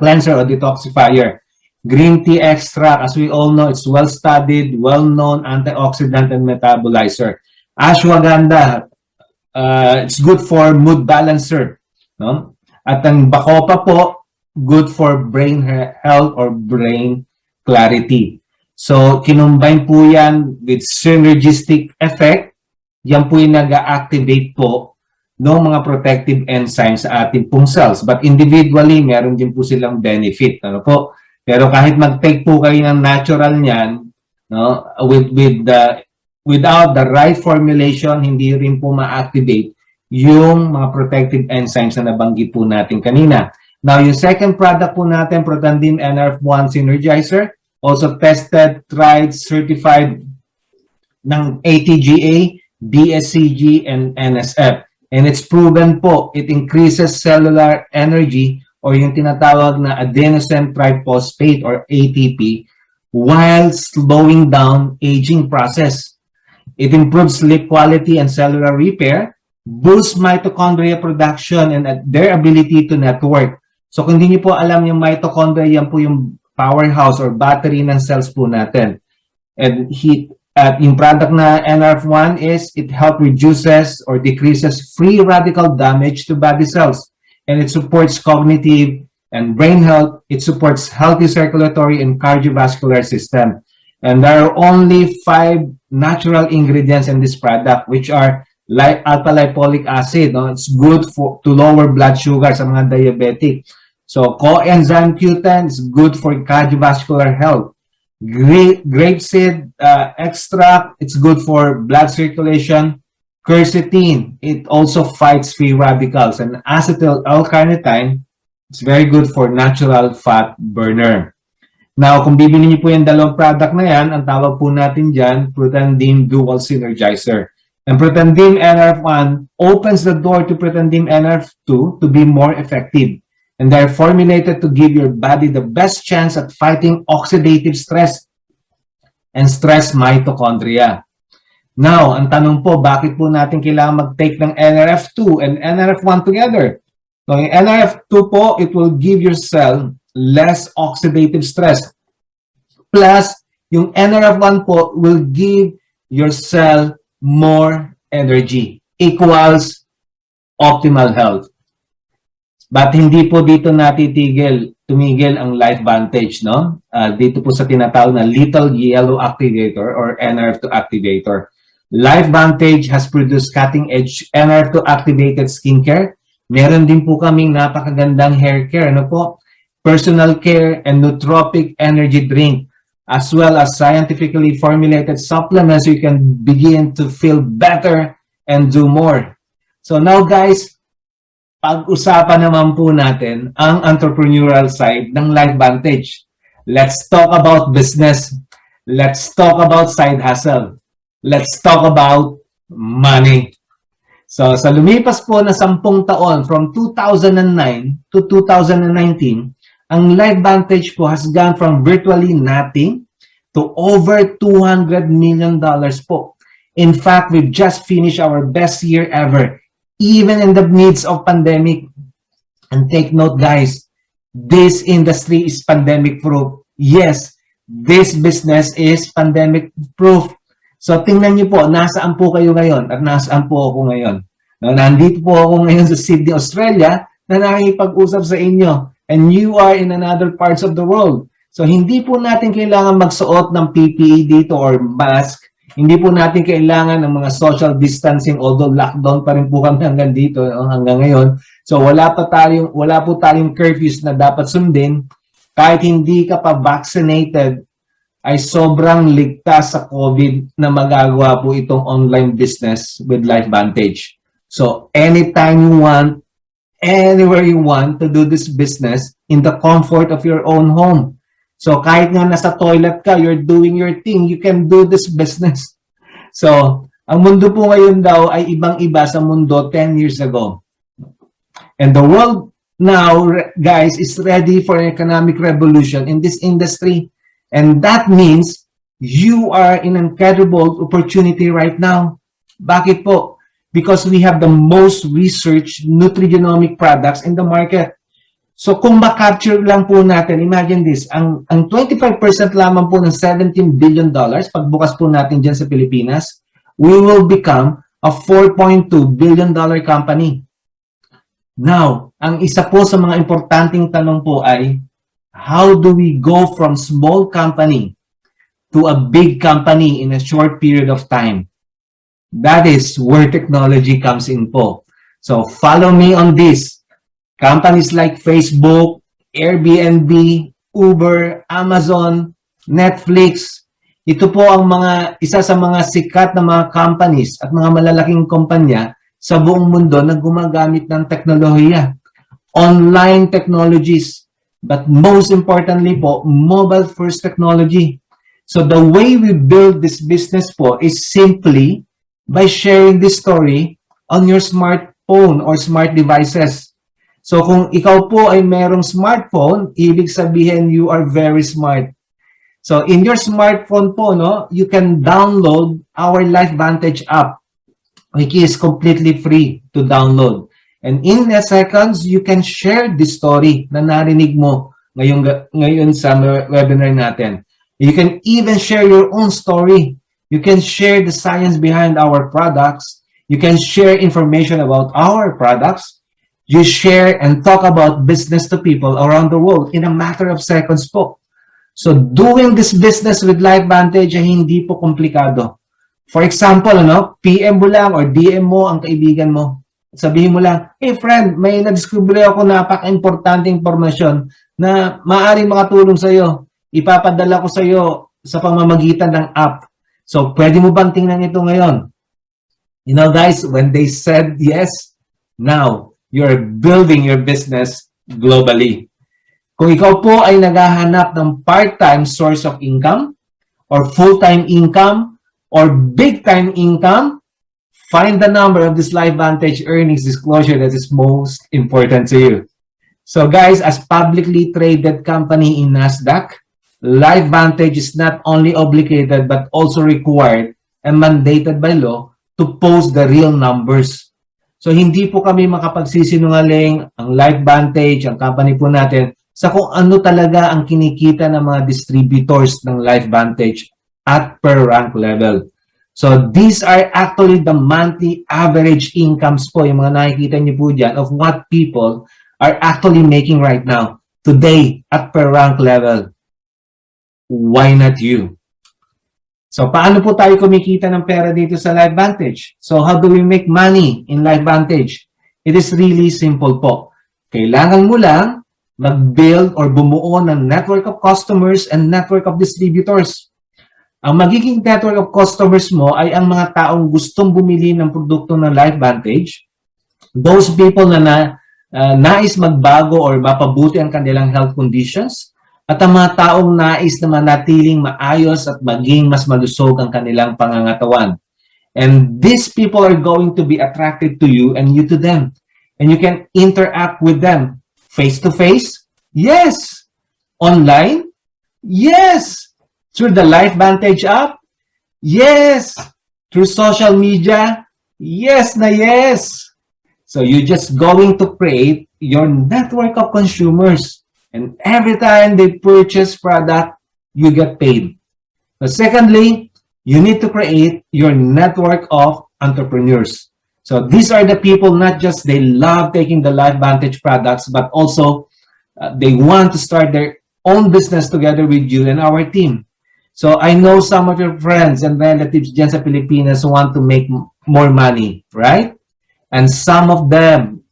cleanser or detoxifier. Green tea extract, as we all know, it's well-studied, well-known antioxidant and metabolizer. Ashwagandha, it's good for mood balancer, no? At ang bacopa po, good for brain health or brain clarity. So, kinumbine po yan with synergistic effect. Yan po yung nag-activate po ng mga protective enzymes sa ating pong cells. But individually, meron din po silang benefit. Ano po? Pero kahit mag-take po kayo ng natural niyan, no, without the right formulation, hindi rin po ma-activate yung mga protective enzymes na nabanggit po natin kanina. Now, yung second product po natin, Protandim NRF1 Synergizer, also tested, tried, certified ng ATGA, BSCG, and NSF. And it's proven po, it increases cellular energy or yung tinatawag na adenosine triphosphate or ATP while slowing down aging process. It improves sleep quality and cellular repair, boosts mitochondria production and their ability to network. So kung hindi niyo po alam yung mitochondria, yan po yung powerhouse or battery ng cells po natin. And yung product na NRF1 is it helps reduces or decreases free radical damage to body cells. And it supports cognitive and brain health. It supports healthy circulatory and cardiovascular system. And there are only 5 natural ingredients in this product, which are alpha-lipolic acid. No? It's good to lower blood sugar sa mga diabetic. So, coenzyme Q10 is good for cardiovascular health. Grapeseed extract, it's good for blood circulation. Quercetin, it also fights free radicals. And acetyl L-carnitine, it's very good for natural fat burner. Now, kung bibili niyo po yung dalawang product na yan, ang tawag po natin dyan, Protandim Dual Synergizer. And Protandim NRF1 opens the door to Protandim NRF2 to be more effective. And they're formulated to give your body the best chance at fighting oxidative stress and stress mitochondria. Now, ang tanong po, bakit po natin kailangan mag-take ng NRF2 and NRF1 together? So, yung NRF2 po, it will give your cell less oxidative stress. Plus, yung NRF1 po will give your cell more energy equals optimal health. But hindi po dito tumigil ang LifeVantage, no? Dito po sa tinatawag na little yellow activator or NRF2 activator. LifeVantage has produced cutting-edge NRF2 activated skincare. Meron din po kaming napakagandang hair care, ano po? Personal care and nootropic energy drink, as well as scientifically formulated supplements so you can begin to feel better and do more. So now guys, pag-usapan naman po natin ang entrepreneurial side ng LifeVantage. Let's talk about business. Let's talk about side hustle. Let's talk about money. So sa lumipas po na 10 taon from 2009 to 2019, ang LifeVantage po has gone from virtually nothing to over $200 million po. In fact, we've just finished our best year ever, even in the midst of pandemic. And take note, guys, this industry is pandemic proof. Yes, this business is pandemic proof. So tingnan niyo po, nasaan po kayo ngayon at nasaan po ako ngayon. No, nandito po ako ngayon sa Sydney, Australia, na nakikipag-usap sa inyo. And you are in another parts of the world. So hindi po natin kailangan magsuot ng PPE dito or mask. Hindi po natin kailangan ng mga social distancing, although lockdown pa rin po kami hanggang dito, hanggang ngayon. So wala po tayong curfews na dapat sundin. Kahit hindi ka pa vaccinated, ay sobrang ligtas sa COVID na magagawa po itong online business with LifeVantage. So anytime you want, anywhere you want to do this business in the comfort of your own home. So kahit nga nasa toilet ka, you're doing your thing, you can do this business. So, ang mundo po ngayon daw ay ibang-iba sa mundo 10 years ago. And the world now, guys, is ready for an economic revolution in this industry. And that means you are in an incredible opportunity right now. Bakit po? Because we have the most researched nutrigenomic products in the market. So kung ma-capture lang po natin, imagine this, ang 25% lamang po ng $17 billion, pagbukas po natin dyan sa Pilipinas, we will become a $4.2 billion company. Now, ang isa po sa mga importanteng tanong po ay, how do we go from small company to a big company in a short period of time? That is where technology comes in po. So follow me on this. Companies like Facebook, Airbnb, Uber, Amazon, Netflix, ito po ang isa sa mga sikat na mga companies at mga malalaking kumpanya sa buong mundo na gumagamit ng teknolohiya. Online technologies, but most importantly po, mobile first technology. So the way we build this business po is simply by sharing this story on your smartphone or smart devices. So kung ikaw po ay merong smartphone, ibig sabihin you are very smart. So in your smartphone po, no, you can download our LifeVantage app, which is completely free to download. And in seconds, you can share this story na narinig mo ngayon sa webinar natin. You can even share your own story. You can share the science behind our products. You can share information about our products. You share and talk about business to people around the world in a matter of seconds po. So doing this business with LifeVantage ay hindi po komplikado. For example, PM mo lang or DM mo ang kaibigan mo. Sabihin mo lang, hey friend, may na-discover ako napaka-importante informasyon na maaaring makatulong sa iyo. Ipapadala ko sa iyo sa pamamagitan ng app. So pwede mo bang tingnan ito ngayon? You know guys, when they said yes, now you're building your business globally. Kung ikaw po ay naghahanap ng part-time source of income or full-time income or big-time income, find the number of this LifeVantage earnings disclosure that is most important to you. So guys, as publicly traded company in NASDAQ, LifeVantage is not only obligated but also required and mandated by law to post the real numbers. So hindi po kami makapagsisinungaling, ang LifeVantage, ang company po natin, sa kung ano talaga ang kinikita ng mga distributors ng LifeVantage at per rank level. So these are actually the monthly average incomes po, yung mga nakikita niyo po dyan of what people are actually making right now, today at per rank level. Why not you? So paano po tayo kumikita ng pera dito sa LifeVantage? So how do we make money in LifeVantage? It is really simple po. Kailangan mo lang mag-build or bumuo ng network of customers and network of distributors. Ang magiging network of customers mo ay ang mga taong gustong bumili ng produkto ng LifeVantage, those people na nais magbago or mapabuti ang kanilang health conditions, at ang mga taong nais na manatiling maayos at maging mas malusog ang kanilang pangangatawan. And these people are going to be attracted to you and you to them. And you can interact with them face-to-face? Yes. Online? Yes. Through the LifeVantage app? Yes. Through social media? Yes na yes. So you're just going to create your network of consumers. And every time they purchase product, you get paid. But secondly, you need to create your network of entrepreneurs. So these are the people, not just they love taking the LifeVantage products, but also they want to start their own business together with you and our team. So I know some of your friends and relatives dyan sa Pilipinas want to make more money, right? And some of them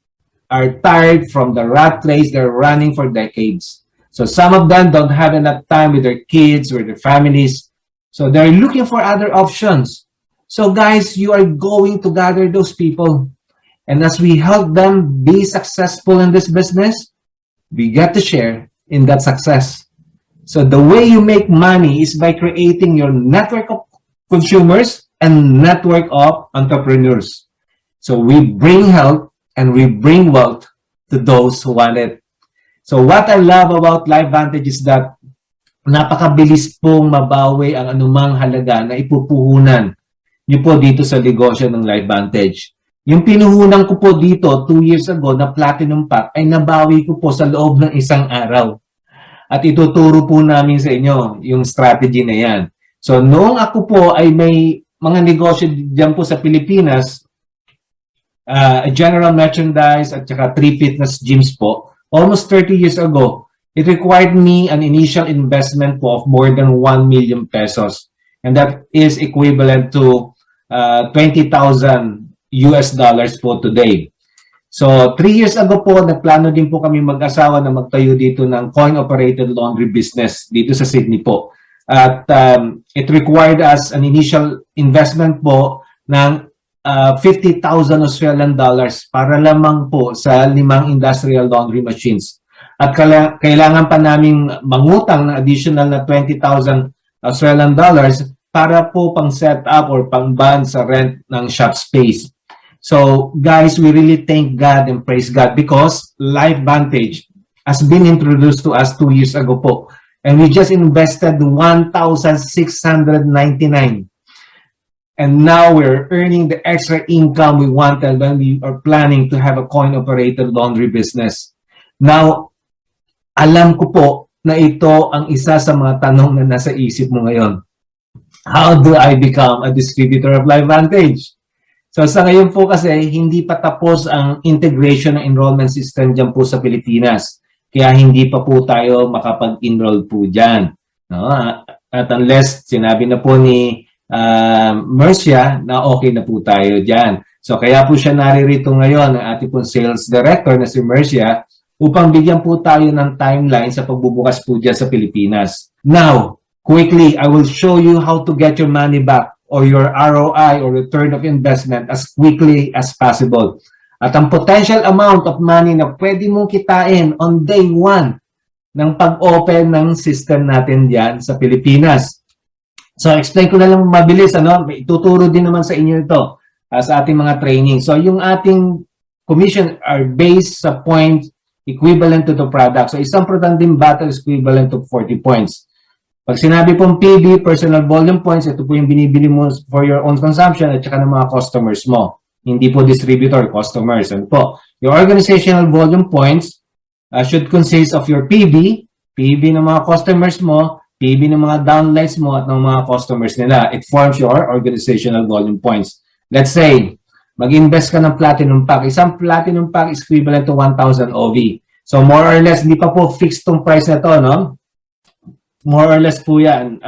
are tired from the rat race they're running for decades. So some of them don't have enough time with their kids or their families. So they're looking for other options. So guys, you are going to gather those people. And as we help them be successful in this business, we get to share in that success. So the way you make money is by creating your network of consumers and network of entrepreneurs. So we bring health and we bring wealth to those who want it. So what I love about LifeVantage is that napakabilis pong mabawi ang anumang halaga na ipupuhunan niyo po dito sa negosyo ng LifeVantage. Yung pinuhunan ko po dito 2 years ago na platinum pack ay nabawi ko po sa loob ng isang araw. At ituturo po namin sa inyo yung strategy na yan. So noong ako po ay may mga negosyo dyan po sa Pilipinas, general merchandise at saka 3 fitness gyms po, almost 30 years ago, it required me an initial investment po of more than 1 million pesos. And that is equivalent to $20,000 po today. So, 3 years ago po, nagplano din po kami mag-asawa na magtayo dito ng coin-operated laundry business dito sa Sydney po. At it required us an initial investment po ng 50,000 Australian dollars para lamang po sa 5 industrial laundry machines. At kailangan pa naming mangutang ng additional na 20,000 Australian dollars para po pang set up or pang ban sa rent ng shop space. So guys, we really thank God and praise God because LifeVantage has been introduced to us 2 years ago po. And we just invested 1,699. And now we're earning the extra income we wanted when we are planning to have a coin-operated laundry business. Now, alam ko po na ito ang isa sa mga tanong na nasa isip mo ngayon. How do I become a distributor of LifeVantage? So sa ngayon po kasi, hindi pa tapos ang integration ng enrollment system dyan po sa Pilipinas. Kaya hindi pa po tayo makapag-enroll po dyan. No? At unless sinabi na po ni Mercia na okay na po tayo dyan. So kaya po siya naririto ngayon, ang ating pong sales director na si Mercia, upang bigyan po tayo ng timeline sa pagbubukas po dyan sa Pilipinas. Now, quickly, I will show you how to get your money back or your ROI or return of investment as quickly as possible. At ang potential amount of money na pwede mong kitain on day 1 ng pag-open ng system natin diyan sa Pilipinas. So, explain ko na lang mabilis. Ituturo din naman sa inyo ito sa ating mga training. So, yung ating commission are based sa points equivalent to the product. So, isang product bottle is equivalent to 40 points. Pag sinabi pong PB, personal volume points, ito po yung binibili mo for your own consumption at saka ng mga customers mo. Hindi po distributor, customers. Ano po? Your organizational volume points, should consist of your PB ng mga customers mo, PB ng mga downlines mo at ng mga customers nila. It forms your organizational volume points. Let's say, mag-invest ka ng platinum pack. Isang platinum pack is equivalent to 1,000 OV. So more or less, hindi pa po fixed tong price na to, no? More or less po yan.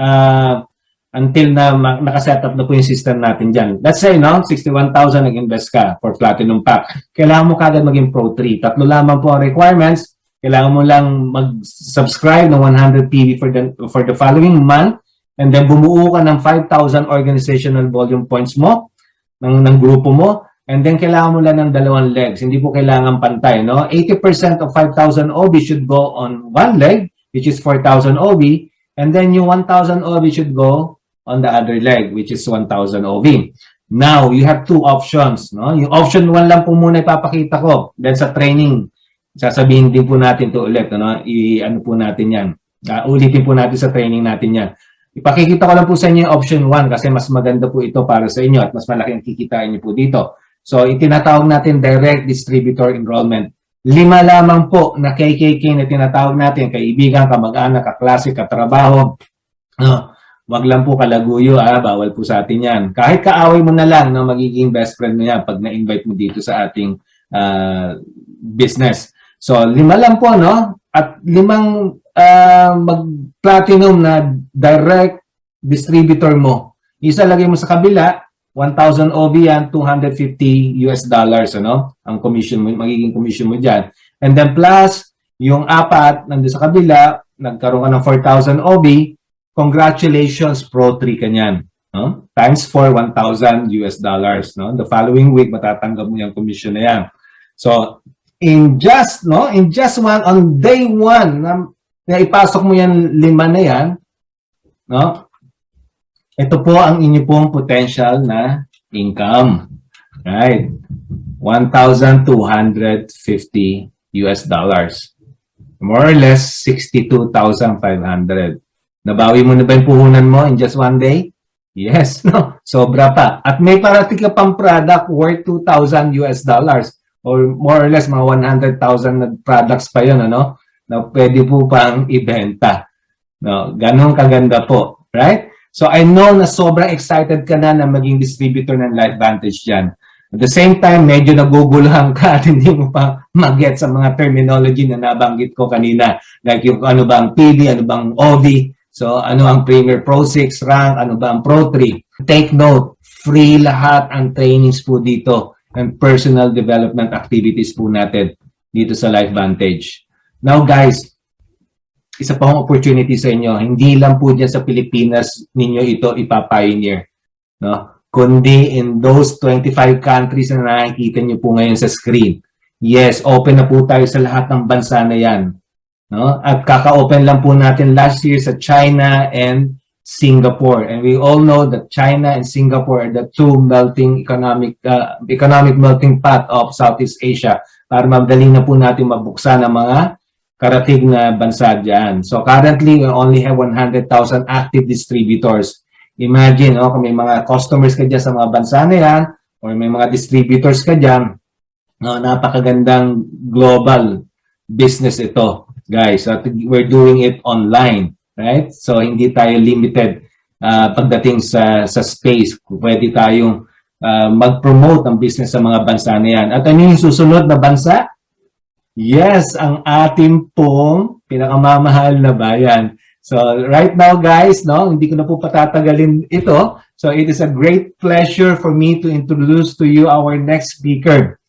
Until na nakaset up na po yung system natin dyan. Let's say, no, 61,000 nag-invest ka for platinum pack. Kailangan mo kagad maging Pro 3. Tatlo lamang po ang requirements. Kailangan mo lang mag-subscribe ng 100 PV for the following month. And then bumuo ka ng 5,000 organizational volume points mo, ng grupo mo. And then kailangan mo lang ng 2 legs. Hindi po kailangan pantay, no? 80% of 5,000 OB should go on 1 leg, which is 4,000 OB. And then yung 1,000 OB should go on the other leg, which is 1,000 OV. Now, you have 2 options, no? Yung option 1 lang po muna ipapakita ko. Then sa training, sasabihin din po natin to ulit, no? Ano po natin yan. Ulitin po natin sa training natin yan. Ipakikita ko lang po sa inyo yung option 1 kasi mas maganda po ito para sa inyo at mas malaki ang kikitain niyo po dito. So, itinatawag natin direct distributor enrollment. 5 lamang po na KKK na tinatawag natin, kaibigan, kamag-anak, kaklase, katrabaho. Wag lang po kalaguyo, bawal po sa atin yan. Kahit kaaway mo na lang, no, magiging best friend mo yan pag na-invite mo dito sa ating business. So, 5 lang po, no? At 5 mag-platinum na direct distributor mo. Isa lagay mo sa kabila, 1,000 OV yan, $250 ano? Ang commission mo, magiging commission mo dyan. And then plus, yung 4, nandun sa kabila, nagkaroon ka ng 4,000 OV, congratulations, Pro 3 ka niyan. No? Times for $1,000 no? The following week, matatanggap mo yung commission na yan. So, in just one, on day 1, na ipasok mo yan 5 na yan, no? Ito po ang inyo pong potential na income. Right? $1,250. More or less, 62,500. Nabawi mo na ba yung puhunan mo in just one day? Yes, no? Sobra pa. At may parating ka pang product worth $2,000 or more or less mga 100,000 na products pa yun, ano? Na pwede po pang ibenta. No? Ganon kaganda po. Right? So I know na sobrang excited ka na maging distributor ng LifeVantage dyan. At the same time, medyo naguguluhan ka at hindi mo pa mag-get sa mga terminology na nabanggit ko kanina. Like yung ano bang PV, ano bang OV, so ano ang Premier Pro 6 rank, ano ba ang Pro 3. Take note, free lahat ang trainings po dito and personal development activities po natin dito sa LifeVantage. Now guys, isa pang opportunity sa inyo, hindi lang po dyan sa Pilipinas ninyo ito ipapioneer, no? Kundi in those 25 countries na nakikita nyo po ngayon sa screen. Yes, open na po tayo sa lahat ng bansa na yan. No? At kaka-open lang po natin last year sa China and Singapore. And we all know that China and Singapore are the 2 melting economic melting pot of Southeast Asia para madali na po natin mabuksan ang mga karatig na bansa dyan. So currently, we only have 100,000 active distributors. Imagine, kung may mga customers ka dyan sa mga bansa na yan, or may mga distributors ka dyan, napakagandang global business ito, guys. So, we're doing it online, right? So, hindi tayo limited pagdating sa space. Pwede tayong mag-promote ang business sa mga bansa na yan. At ano yung susunod na bansa? Yes, ang ating pong pinakamamahal na bayan. So right now guys, no, hindi ko na po patatagalin ito. So it is a great pleasure for me to introduce to you our next speaker.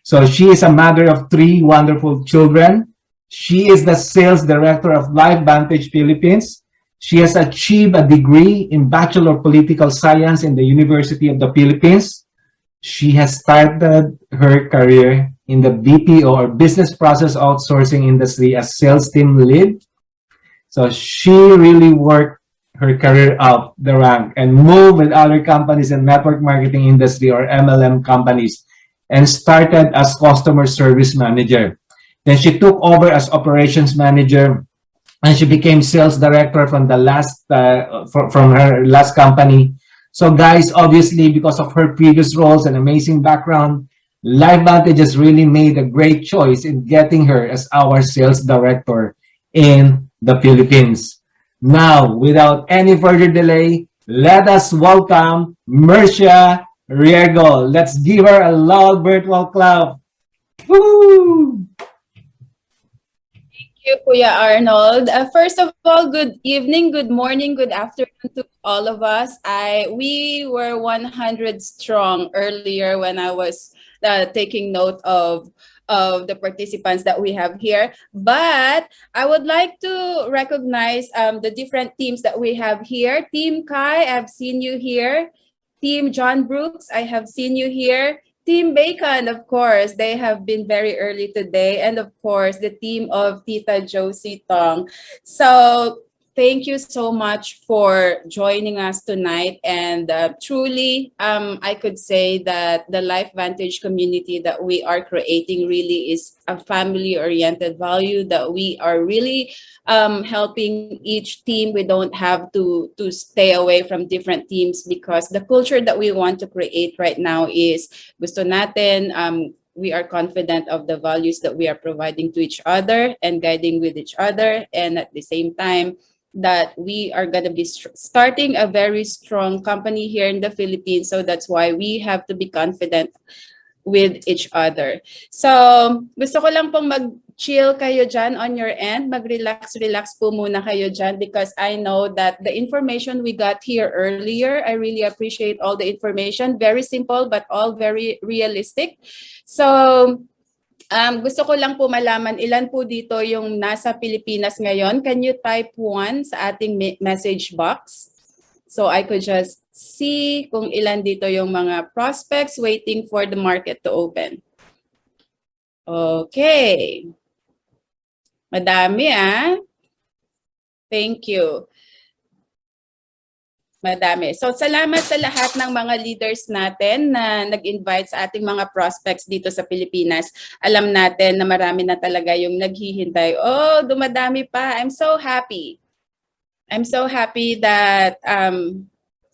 So she is a mother of 3 wonderful children. She is the sales director of LifeVantage Philippines. She has achieved a degree in Bachelor of Political Science in the University of the Philippines. She has started her career in the BPO or Business Process Outsourcing industry as sales team lead. So she really worked her career up the rank and moved with other companies in network marketing industry or MLM companies and started as customer service manager. Then she took over as operations manager and she became sales director from the from her last company. So guys, obviously because of her previous roles and amazing background, LifeVantage has really made a great choice in getting her as our sales director in the Philippines. Now, without any further delay, let us welcome Mercia Riego. Let's give her a loud virtual clap. Woo! Thank you, Kuya Arnold. First of all, good evening, good morning, good afternoon to all of us. We were 100 strong earlier when I was taking note of the participants that we have here. But I would like to recognize the different teams that we have here. Team Kai, I've seen you here. Team John Brooks, I have seen you here. Team Bacon, of course, they have been very early today. And of course, the team of Tita Josie Tong. So thank you so much for joining us tonight. And truly, I could say that the LifeVantage community that we are creating really is a family-oriented value that we are really helping each team. We don't have to stay away from different teams because the culture that we want to create right now is gusto natin, we are confident of the values that we are providing to each other and guiding with each other. And at the same time, that we are going to be starting a very strong company here in the Philippines. So that's why we have to be confident with each other. So gusto ko lang pong mag-chill kayo dyan on your end. Mag-relax po muna kayo dyan because I know that the information we got here earlier, I really appreciate all the information. Very simple but all very realistic. So gusto ko lang po malaman ilan po dito yung nasa Pilipinas ngayon. Can you type 1 sa ating message box? So I could just see kung ilan dito yung mga prospects waiting for the market to open. Okay. Madami Thank you. Madami. So salamat sa lahat ng mga leaders natin na nag-invite sa ating mga prospects dito sa Pilipinas. Alam natin na marami na talaga yung naghihintay. Oh, dumadami pa. I'm so happy. I'm so happy that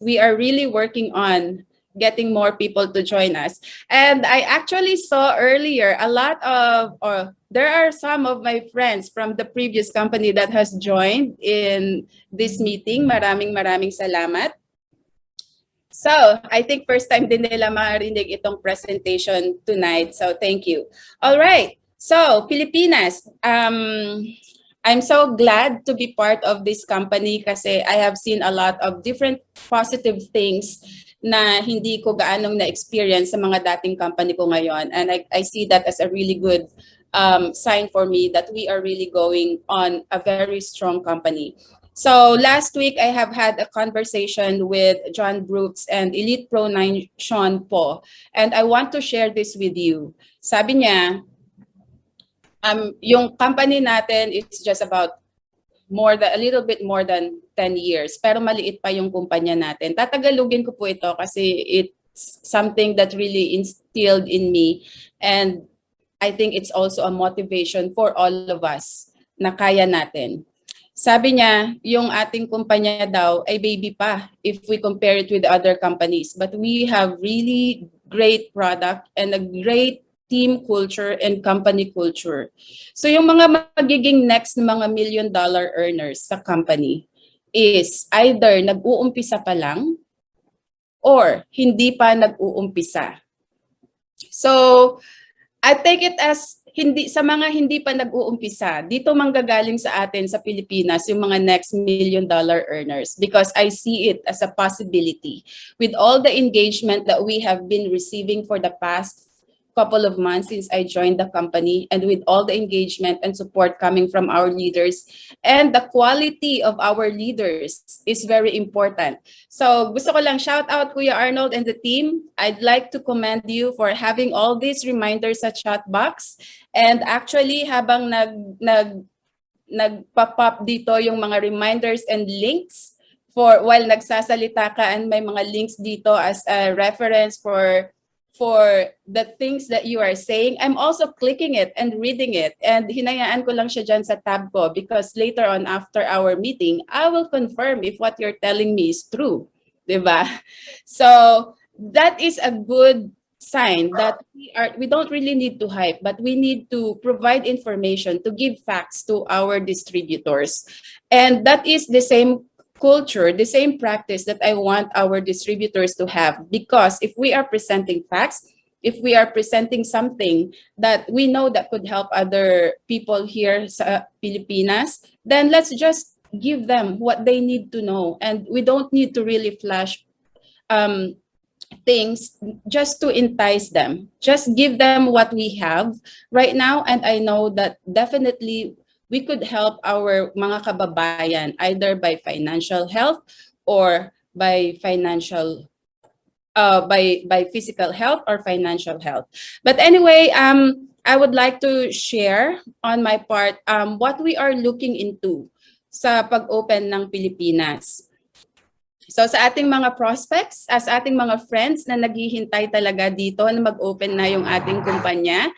we are really working on getting more people to join us. And I actually saw earlier a lot of, or there are some of my friends from the previous company that has joined in this meeting. Maraming salamat. So I think first time din nila marinig itong presentation tonight. So thank you. All right. So Pilipinas, I'm so glad to be part of this company kasi I have seen a lot of different positive things na hindi ko gaanong na-experience sa mga dating company ko ngayon. And I see that as a really good sign for me that we are really going on a very strong company. So last week, I have had a conversation with John Brooks and Elite Pro 9 Sean Po. And I want to share this with you. Sabi niya, yung company natin is just about a little bit more than 10 years, pero maliit pa yung kumpanya natin. Tatagalugin ko po ito kasi it's something that really instilled in me. And I think it's also a motivation for all of us na kaya natin. Sabi niya, yung ating kumpanya daw ay baby pa if we compare it with other companies. But we have really great product and a great team culture and company culture. So yung mga magiging next mga $1 million earners sa company is either nag-uumpisa pa lang or hindi pa nag-uumpisa. So I take it as sa mga hindi pa nag-uumpisa, dito manggagaling sa atin sa Pilipinas yung mga next $1 million earners because I see it as a possibility with all the engagement that we have been receiving for the past couple of months since I joined the company and with all the engagement and support coming from our leaders and the quality of our leaders is very important. So gusto ko lang shout out Kuya Arnold and the team. I'd like to commend you for having all these reminders sa chat box and actually habang nagpa-pop dito yung mga reminders and links for while nagsasalita ka and may mga links dito as a reference for the things that you are saying, I'm also clicking it and reading it. And hinayaan ko lang siya dyan sa tab ko because later on after our meeting, I will confirm if what you're telling me is true. Diba? So that is a good sign that we don't really need to hype, but we need to provide information, to give facts to our distributors. And that is the same culture, the same practice that I want our distributors to have. Because if we are presenting facts, if we are presenting something that we know that could help other people here sa Pilipinas, then let's just give them what they need to know. And we don't need to really flash things just to entice them. Just give them what we have right now. And I know that definitely we could help our mga kababayan either by financial health or by financial by physical health or financial health. But anyway, I would like to share on my part what we are looking into sa pag-open ng Pilipinas. So sa ating mga prospects, as ating mga friends na naghihintay talaga dito na mag-open na yung ating kumpanya,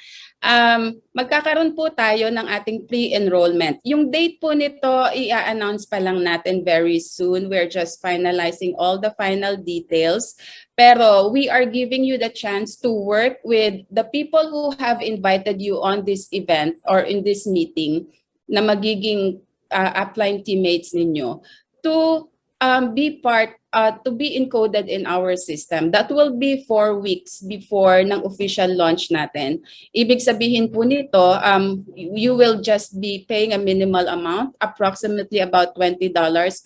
magkakaroon po tayo ng ating pre-enrollment. Yung date po nito, i-announce pa lang natin very soon. We're just finalizing all the final details. Pero we are giving you the chance to work with the people who have invited you on this event or in this meeting na magiging upline teammates ninyo to be part, to be encoded in our system. That will be 4 weeks before ng official launch natin. Ibig sabihin po nito, you will just be paying a minimal amount, approximately about $20,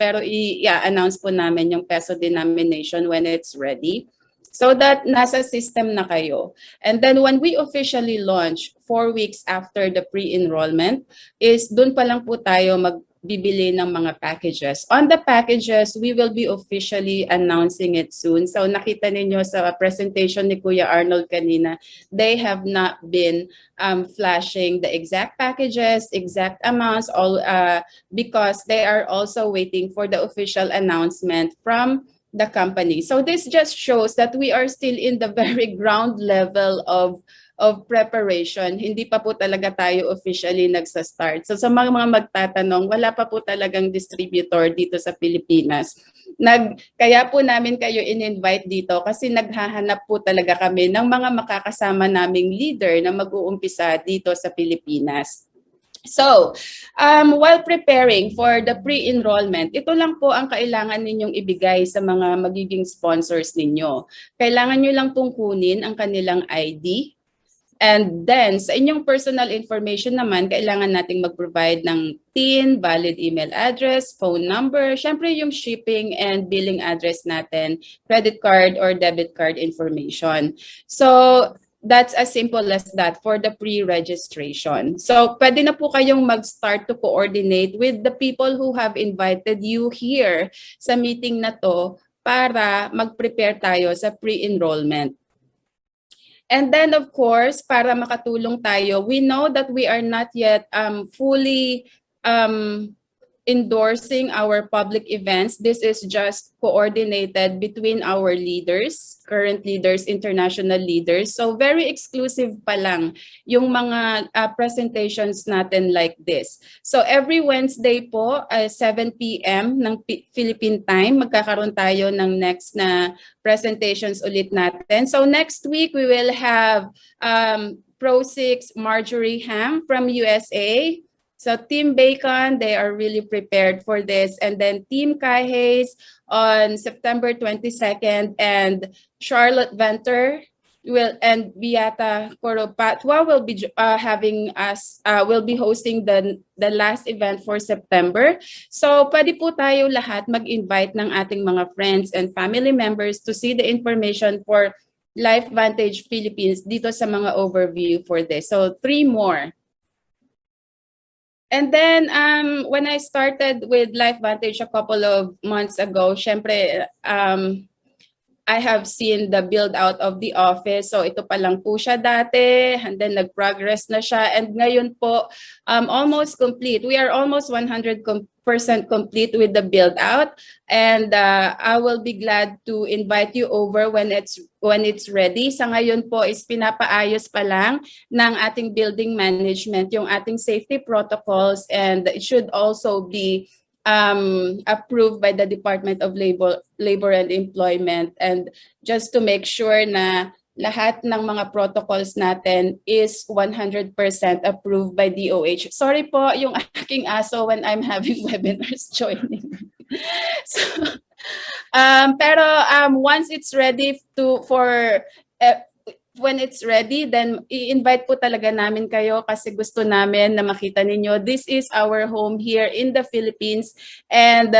pero i-announce po namin yung peso denomination when it's ready, so that nasa system na kayo. And then when we officially launch, 4 weeks after the pre-enrollment, is dun pa lang po tayo magbibili ng mga packages. On the packages, we will be officially announcing it soon. So nakita ninyo sa presentation ni Kuya Arnold kanina, they have not been flashing the exact packages, exact amounts, all because they are also waiting for the official announcement from the company. So this just shows that we are still in the very ground level of preparation. Hindi pa po talaga tayo officially nagsa-start. So sa mga magtatanong, wala pa po talagang distributor dito sa Pilipinas. Kaya po namin kayo in-invite dito kasi naghahanap po talaga kami ng mga makakasama naming leader na mag-uumpisa dito sa Pilipinas. So, while preparing for the pre-enrollment, ito lang po ang kailangan ninyong ibigay sa mga magiging sponsors ninyo. Kailangan nyo lang pong kunin ang kanilang ID. And then, sa inyong personal information naman, kailangan nating mag-provide ng TIN, valid email address, phone number, syempre yung shipping and billing address natin, credit card or debit card information. So, that's as simple as that for the pre-registration. So, pwede na po kayong mag-start to coordinate with the people who have invited you here sa meeting na to para mag-prepare tayo sa pre-enrollment. And then, of course, para makatulong tayo, we know that we are not yet fully endorsing our public events. This is just coordinated between our leaders, current leaders, international leaders. So very exclusive pa lang yung mga presentations natin like this. So every Wednesday po, 7 p.m. ng Philippine time, magkakaroon tayo ng next na presentations ulit natin. So next week, we will have Pro 6 Marjorie Ham from USA. So Team Bacon, they are really prepared for this. And then Team Kaihays on September 22nd, and Charlotte Venter and Beata Coropatwa will be having us, will be hosting the last event for September. So pwede po tayo lahat mag-invite ng ating mga friends and family members to see the information for LifeVantage Philippines dito sa mga overview for this. So 3 more. And then, when I started with LifeVantage a couple of months ago, syempre, I have seen the build out of the office. So ito pa lang po siya dati, and then nag-progress na siya. And ngayon po, almost complete. We are almost 100% complete with the build out. And I will be glad to invite you over when it's ready. Sa ngayon po is pinapaayos pa lang ng ating building management, yung ating safety protocols, and it should also be approved by the Department of Labor and Employment, and just to make sure na lahat ng mga protocols natin is 100% approved by DOH. Sorry po, yung aking aso when I'm having webinars joining. So, pero once it's ready when it's ready, then i-invite po talaga namin kayo kasi gusto namin na makita ninyo. This is our home here in the Philippines, and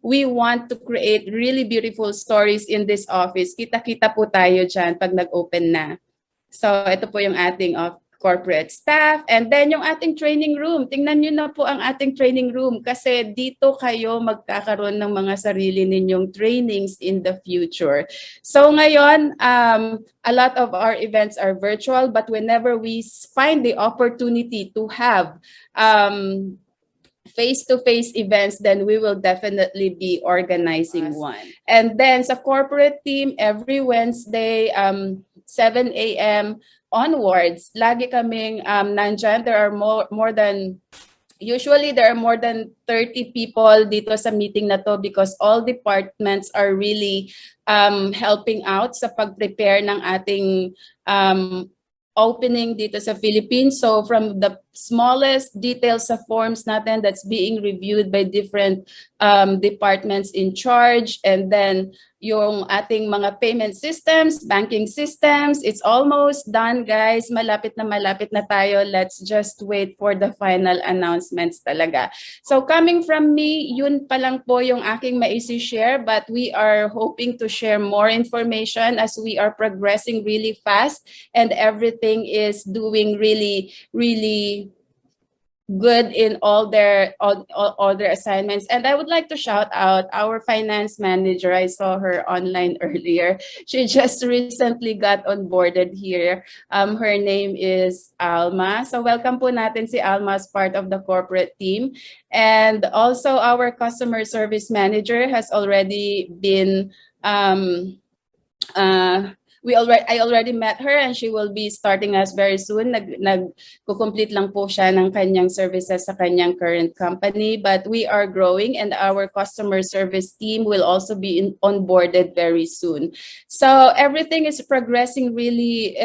we want to create really beautiful stories in this office. Kita-kita po tayo dyan pag nag-open na. So ito po yung ating corporate staff. And then yung ating training room. Tingnan nyo na po ang ating training room kasi dito kayo magkakaroon ng mga sarili ninyong trainings in the future. So ngayon, a lot of our events are virtual, but whenever we find the opportunity to have face-to-face events, then we will definitely be organizing one. And then sa corporate team, every Wednesday, 7 a.m. onwards, lagi kaming nandyan. There are usually there are more than 30 people dito sa meeting na to because all departments are really helping out sa pag-prepare ng ating opening dito sa Philippines. So from the smallest details sa forms natin that's being reviewed by different departments in charge, and then yung ating mga payment systems, banking systems, it's almost done, guys. Malapit na tayo. Let's just wait for the final announcements talaga. So coming from me, yun pa lang po yung aking maisi-share, but we are hoping to share more information as we are progressing really fast and everything is doing really, really good in all their assignments. And I would like to shout out our finance manager. I saw her online earlier. She just recently got onboarded here. Her name is Alma. So welcome po natin si Alma as part of the corporate team. And also our customer service manager has already been I already met her and she will be starting us very soon. Nagko-complete lang po siya ng kanyang services sa kanyang current company, but we are growing and our customer service team will also be onboarded very soon. So everything is progressing really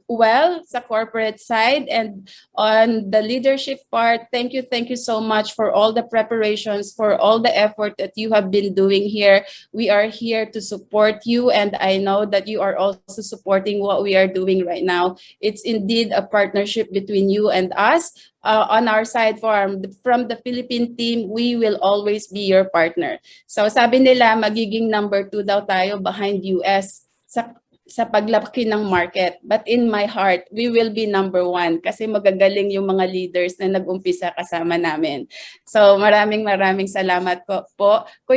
well sa corporate side, and on the leadership part, thank you so much for all the preparations, for all the effort that you have been doing here. We are here to support you, and I know that you are also supporting what we are doing right now. It's indeed a partnership between you and us. On our side, from the Philippine team, we will always be your partner. So sabi nila, magiging number 2 daw tayo behind US sa paglaki ng market. But in my heart, we will be number 1 kasi magagaling yung mga leaders na nag-umpisa kasama namin. So maraming salamat po. Kuya